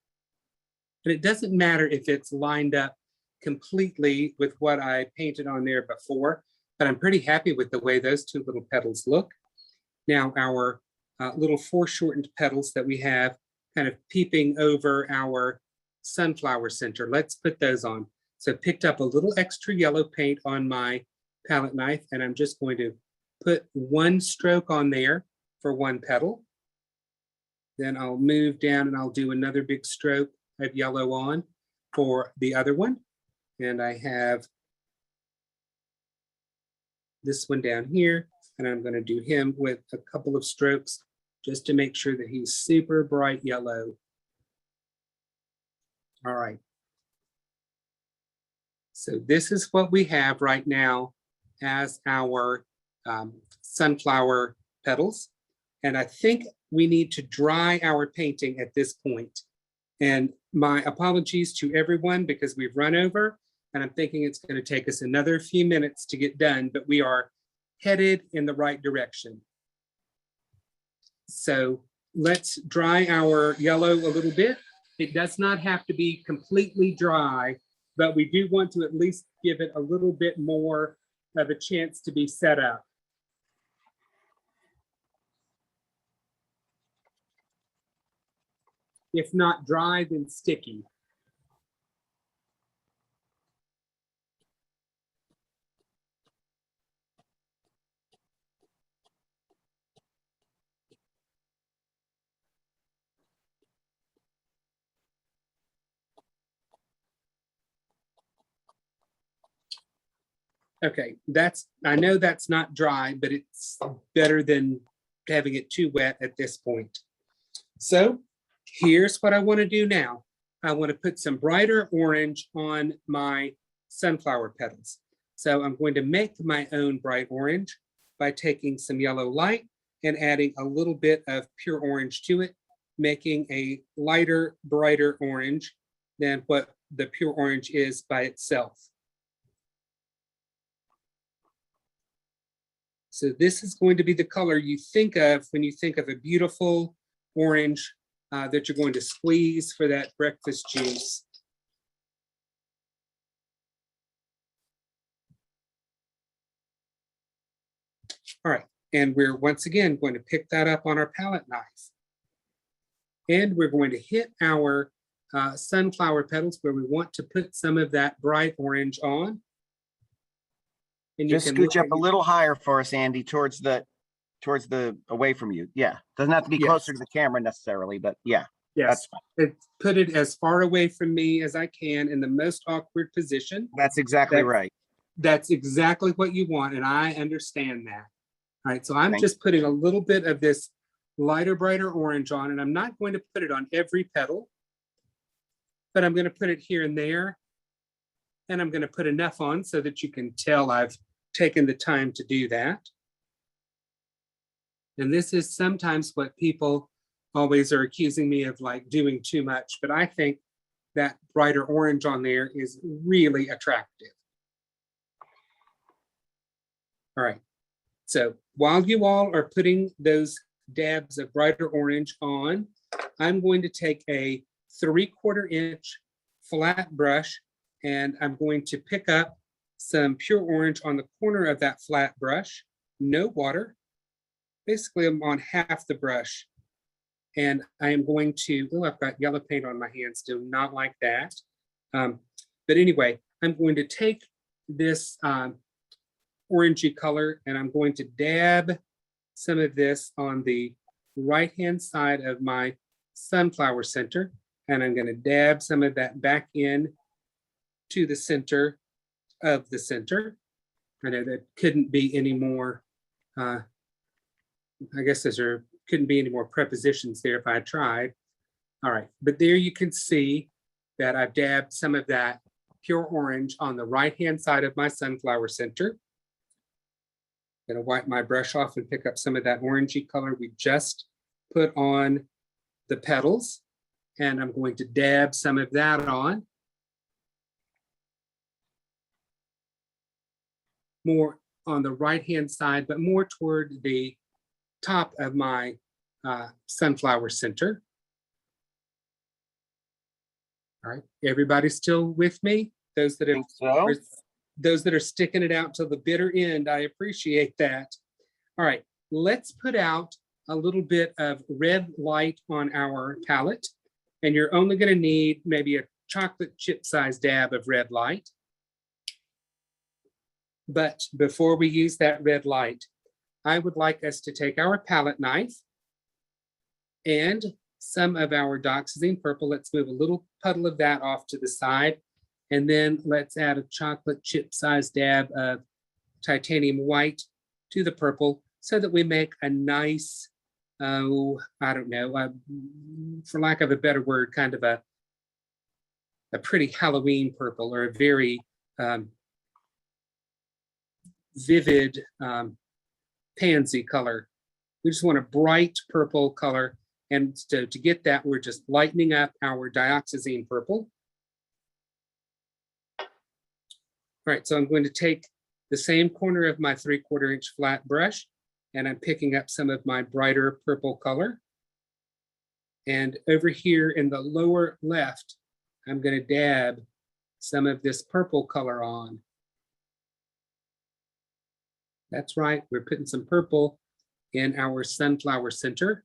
Speaker 2: And it doesn't matter if it's lined up completely with what I painted on there before, but I'm pretty happy with the way those two little petals look. Now our little foreshortened petals that we have kind of peeping over our sunflower center, let's put those on. So I picked up a little extra yellow paint on my palette knife, and I'm just going to put one stroke on there for one petal. Then I'll move down and I'll do another big stroke of yellow on for the other one. And I have this one down here, and I'm going to do him with a couple of strokes just to make sure that he's super bright yellow. All right. So this is what we have right now as our sunflower petals. And I think we need to dry our painting at this point. And my apologies to everyone because we've run over, and I'm thinking it's going to take us another few minutes to get done, but we are headed in the right direction. So let's dry our yellow a little bit. It does not have to be completely dry, but we do want to at least give it a little bit more of a chance to be set up. If not dry, then sticky. Okay, I know that's not dry, but it's better than having it too wet at this point. So here's what I want to do now. I want to put some brighter orange on my sunflower petals. So I'm going to make my own bright orange by taking some yellow light and adding a little bit of pure orange to it, making a lighter, brighter orange than what the pure orange is by itself. So this is going to be the color you think of when you think of a beautiful orange that you're going to squeeze for that breakfast juice. All right, and we're once again going to pick that up on our palette knife. And we're going to hit our sunflower petals where we want to put some of that bright orange on. And
Speaker 1: just scooch up a little higher for us, Andy, towards the away from you. Yeah, doesn't have to be closer to the camera necessarily, but yeah.
Speaker 2: Yes, put it as far away from me as I can in the most awkward position.
Speaker 1: That's exactly right.
Speaker 2: That's exactly what you want, and I understand that. All right, so I'm just putting a little bit of this lighter, brighter orange on, and I'm not going to put it on every petal. but I'm going to put it here and there. And I'm going to put enough on so that you can tell I've taken the time to do that. And this is sometimes what people always are accusing me of like doing too much, but I think that brighter orange on there is really attractive. All right, so while you all are putting those dabs of brighter orange on, I'm going to take a 3/4 inch flat brush and I'm going to pick up some pure orange on the corner of that flat brush, no water. Basically, I'm on half the brush. And I am going to, oh, I've got yellow paint on my hands, do not like that. But anyway, I'm going to take this orangey color and I'm going to dab some of this on the right-hand side of my sunflower center. And I'm going to dab some of that back in to the center of the center. I know that couldn't be any more, I guess there couldn't be any more prepositions there if I tried. All right, but there you can see that I've dabbed some of that pure orange on the right-hand side of my sunflower center. I'm gonna wipe my brush off and pick up some of that orangey color we just put on the petals. And I'm going to dab some of that on. More on the right-hand side, but more toward the top of my sunflower center. All right, everybody still with me? Those that are sticking it out till the bitter end, I appreciate that. All right, let's put out a little bit of red light on our palette, and you're only going to need maybe a chocolate chip size dab of red light. But before we use that red light, I would like us to take our palette knife and some of our Dioxazine purple. Let's move a little puddle of that off to the side. And then let's add a chocolate chip size dab of titanium white to the purple so that we make a nice, I don't know, for lack of a better word, kind of a pretty Halloween purple, or a very vivid pansy color. We just want a bright purple color. And to get that, we're just lightening up our Dioxazine purple. All right, so I'm going to take the same corner of my 3/4 inch flat brush, and I'm picking up some of my brighter purple color. And over here in the lower left, I'm going to dab some of this purple color on. That's right, we're putting some purple in our sunflower center.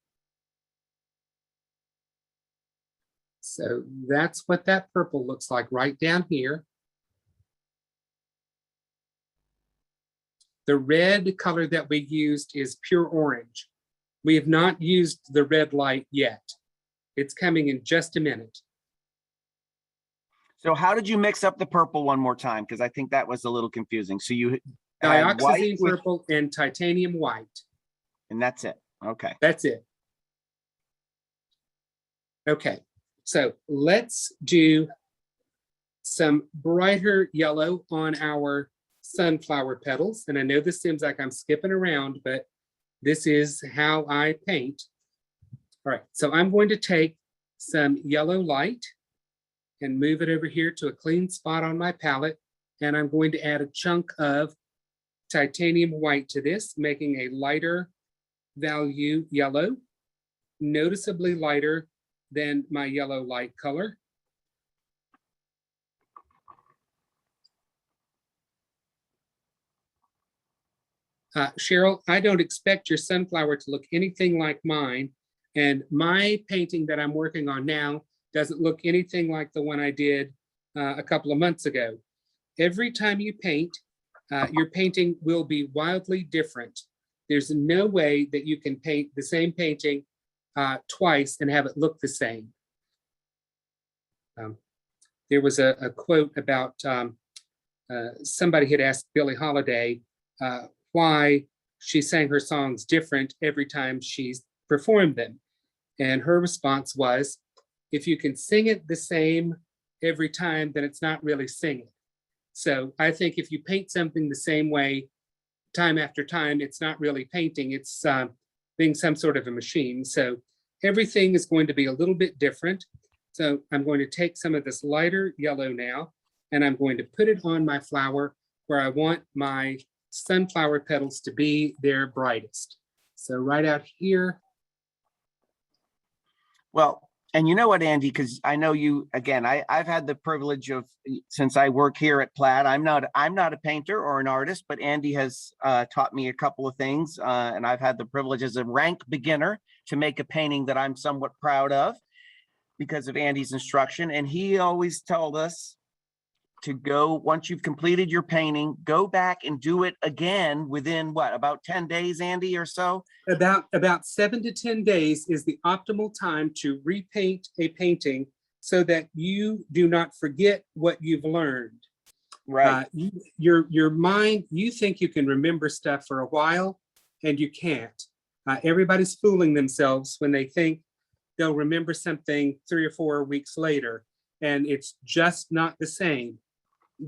Speaker 2: So that's what that purple looks like right down here. The red color that we used is pure orange. We have not used the red light yet. It's coming in just a minute.
Speaker 1: So how did you mix up the purple one more time? Because I think that was a little confusing. So you
Speaker 2: Dioxazine purple and titanium white.
Speaker 1: And that's it. Okay.
Speaker 2: That's it. Okay, so let's do some brighter yellow on our sunflower petals. And I know this seems like I'm skipping around, but this is how I paint. All right, so I'm going to take some yellow light and move it over here to a clean spot on my palette. And I'm going to add a chunk of titanium white to this, making a lighter value yellow, noticeably lighter than my yellow light color. Cheryl, I don't expect your sunflower to look anything like mine. And my painting that I'm working on now doesn't look anything like the one I did a couple of months ago. Every time you paint, your painting will be wildly different. There's no way that you can paint the same painting twice and have it look the same. There was a quote about somebody had asked Billie Holiday why she sang her songs different every time she performed them. And her response was, if you can sing it the same every time, then it's not really singing. So I think if you paint something the same way time after time, it's not really painting, it's being some sort of a machine. So everything is going to be a little bit different. So I'm going to take some of this lighter yellow now, and I'm going to put it on my flower where I want my sunflower petals to be their brightest. So right out here.
Speaker 1: Well, and you know what, Andy, because I know you, again, I've had the privilege of, since I work here at Plaid, I'm not a painter or an artist, but Andy has taught me a couple of things, and I've had the privilege as a rank beginner to make a painting that I'm somewhat proud of because of Andy's instruction. And he always told us to go, once you've completed your painting, go back and do it again within what, about 10 days, Andy, or so?
Speaker 2: About 7 to 10 days is the optimal time to repaint a painting so that you do not forget what you've learned.
Speaker 1: Right.
Speaker 2: Your mind, you think you can remember stuff for a while and you can't. Everybody's fooling themselves when they think they'll remember something 3 or 4 weeks later, and it's just not the same.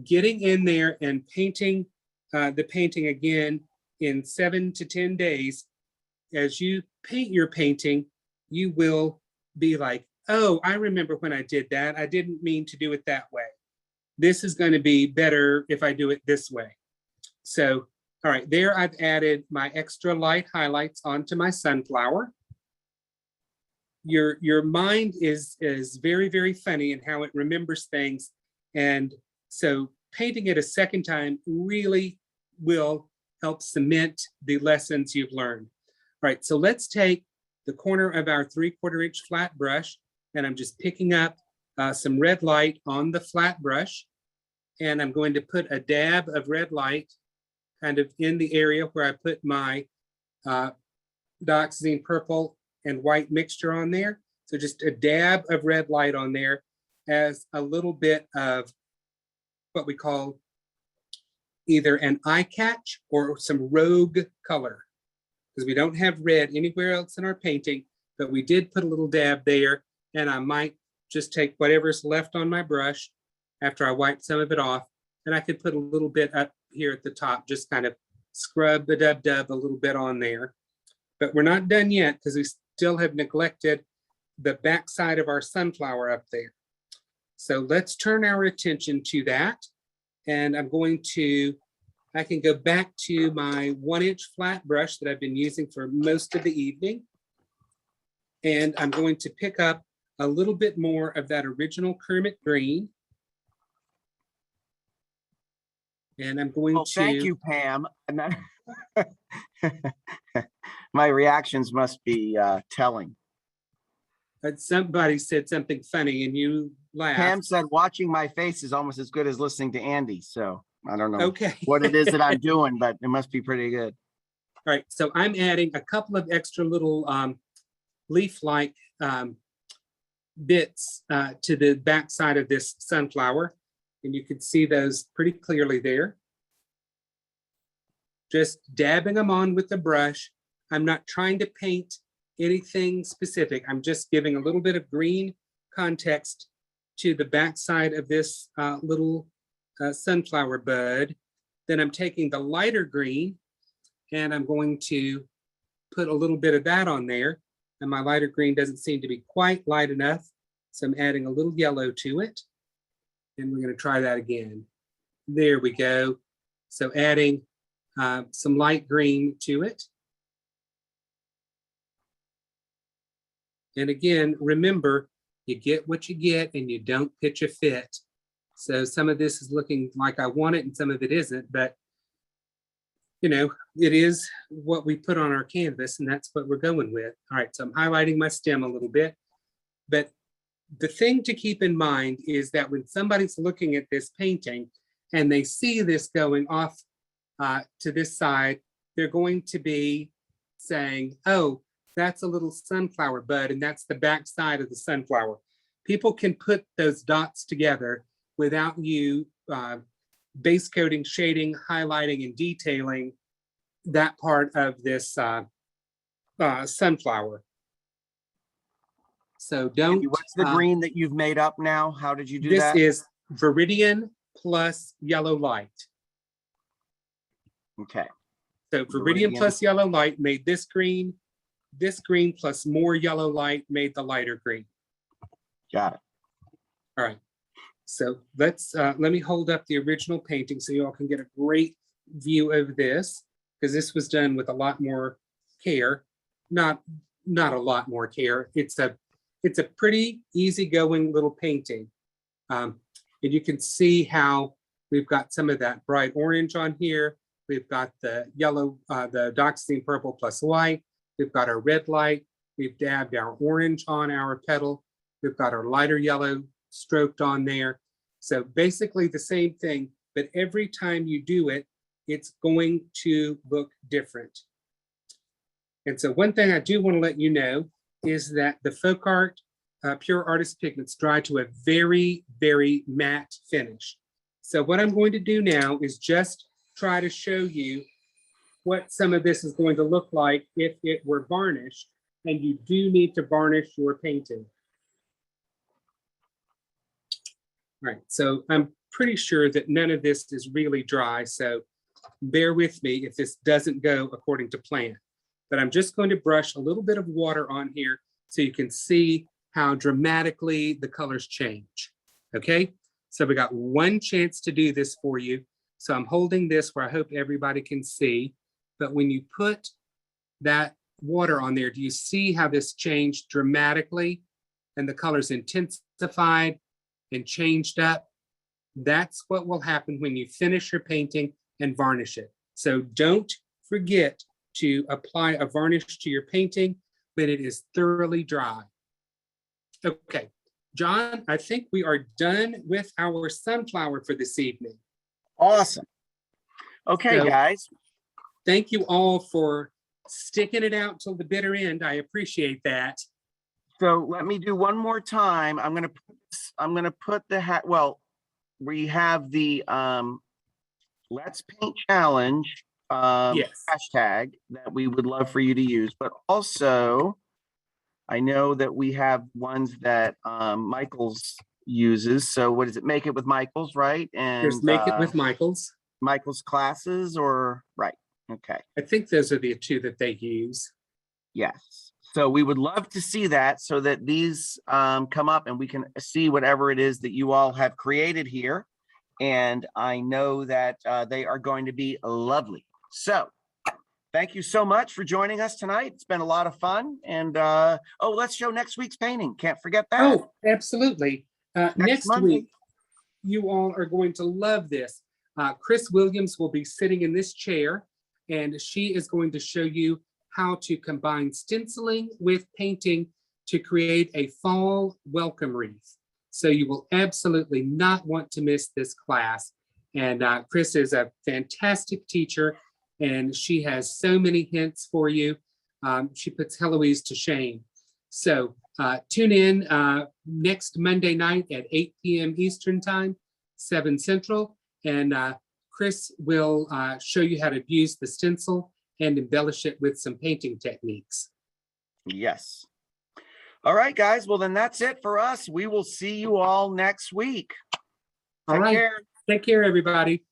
Speaker 2: Getting in there and painting the painting again in 7 to 10 days, as you paint your painting, you will be like, oh, I remember when I did that. I didn't mean to do it that way. This is going to be better if I do it this way. So, all right, there I've added my extra light highlights onto my sunflower. Your mind is very, very funny in how it remembers things. And so painting it a second time really will help cement the lessons you've learned. All right, so let's take the corner of our 3/4 inch flat brush, and I'm just picking up some red light on the flat brush, and I'm going to put a dab of red light kind of in the area where I put my Dioxazine purple and white mixture on there. So just a dab of red light on there as a little bit of what we call either an eye catch or some rogue color, because we don't have red anywhere else in our painting, but we did put a little dab there, and I might just take whatever's left on my brush after I wipe some of it off, and I could put a little bit up here at the top, just kind of scrub the dub a little bit on there. But we're not done yet because we still have neglected the backside of our sunflower up there. So let's turn our attention to that. And I'm going to, I can go back to my 1-inch flat brush that I've been using for most of the evening. And I'm going to pick up a little bit more of that original Kermit green. And I'm going to—
Speaker 1: Thank you, Pam. And my reactions must be telling.
Speaker 2: Somebody said something funny and you laughed.
Speaker 1: Pam said watching my face is almost as good as listening to Andy. So I don't know
Speaker 2: okay.
Speaker 1: what it is that I'm doing, but it must be pretty good.
Speaker 2: All right, so I'm adding a couple of extra little leaf-like bits to the back side of this sunflower. And you can see those pretty clearly there. Just dabbing them on with the brush. I'm not trying to paint anything specific. I'm just giving a little bit of green context to the backside of this little sunflower bud. Then I'm taking the lighter green and I'm going to put a little bit of that on there. And my lighter green doesn't seem to be quite light enough, so I'm adding a little yellow to it. And we're going to try that again. There we go. So adding some light green to it. And again, remember, you get what you get and you don't pitch a fit. So some of this is looking like I want it and some of it isn't, but you know, it is what we put on our canvas and that's what we're going with. All right, so I'm highlighting my stem a little bit, but the thing to keep in mind is that when somebody's looking at this painting and they see this going off to this side, they're going to be saying, oh, that's a little sunflower bud and that's the back side of the sunflower. People can put those dots together without you base coating, shading, highlighting, and detailing that part of this sunflower. So don't.
Speaker 1: What's the green that you've made up now? How did you do
Speaker 2: this
Speaker 1: that?
Speaker 2: This is Viridian plus yellow light.
Speaker 1: Okay.
Speaker 2: So Viridian plus yellow light made this green. This green plus more yellow light made the lighter green.
Speaker 1: Got it.
Speaker 2: All right. So let me hold up the original painting so you all can get a great view of this, because this was done with a lot more care. Not a lot more care. It's a pretty easygoing little painting. And you can see how we've got some of that bright orange on here. We've got the yellow, the Dioxazine purple plus white. We've got our red light. We've dabbed our orange on our petal. We've got our lighter yellow stroked on there. So basically the same thing, but every time you do it, it's going to look different. And so one thing I do want to let you know is that the FolkArt Pure Artist Pigments dry to a very, very matte finish. So what I'm going to do now is just try to show you what some of this is going to look like if it were varnished, and you do need to varnish your painting. All right, so I'm pretty sure that none of this is really dry, so bear with me if this doesn't go according to plan. But I'm just going to brush a little bit of water on here so you can see how dramatically the colors change, okay? So we got one chance to do this for you. So I'm holding this where I hope everybody can see, but when you put that water on there, do you see how this changed dramatically and the colors intensified and changed up? That's what will happen when you finish your painting and varnish it. So don't forget to apply a varnish to your painting when it is thoroughly dry. Okay, John, I think we are done with our sunflower for this evening.
Speaker 1: Awesome. Okay,
Speaker 2: So,
Speaker 1: guys.
Speaker 2: Thank you all for sticking it out till the bitter end. I appreciate that.
Speaker 1: So let me do one more time. I'm gonna put the hat. Well, we have the Let's Paint Challenge
Speaker 2: Yes.
Speaker 1: hashtag that we would love for you to use, but also I know that we have ones that Michael's uses. So what does it? Make it with Michael's, right? And
Speaker 2: There's Make It with Michael's.
Speaker 1: Michael's classes, or right? Okay.
Speaker 2: I think those are the two that they use.
Speaker 1: Yes. So we would love to see that so that these come up and we can see whatever it is that you all have created here. And I know that they are going to be lovely. So thank you so much for joining us tonight. It's been a lot of fun. And oh, let's show next week's painting. Can't forget that.
Speaker 2: Oh, absolutely. Next
Speaker 1: Monday.
Speaker 2: week, you all are going to love this. Chris Williams will be sitting in this chair, and she is going to show you how to combine stenciling with painting to create a fall welcome wreath. So you will absolutely not want to miss this class. And Chris is a fantastic teacher, and she has so many hints for you. She puts Heloise to shame. So tune in next Monday night at 8 p.m. Eastern Time, 7 Central, and Chris will show you how to use the stencil and embellish it with some painting techniques.
Speaker 1: Yes. All right, guys. Well, then that's it for us. We will see you all next week.
Speaker 2: All right.
Speaker 1: Take care.
Speaker 2: Take care, everybody.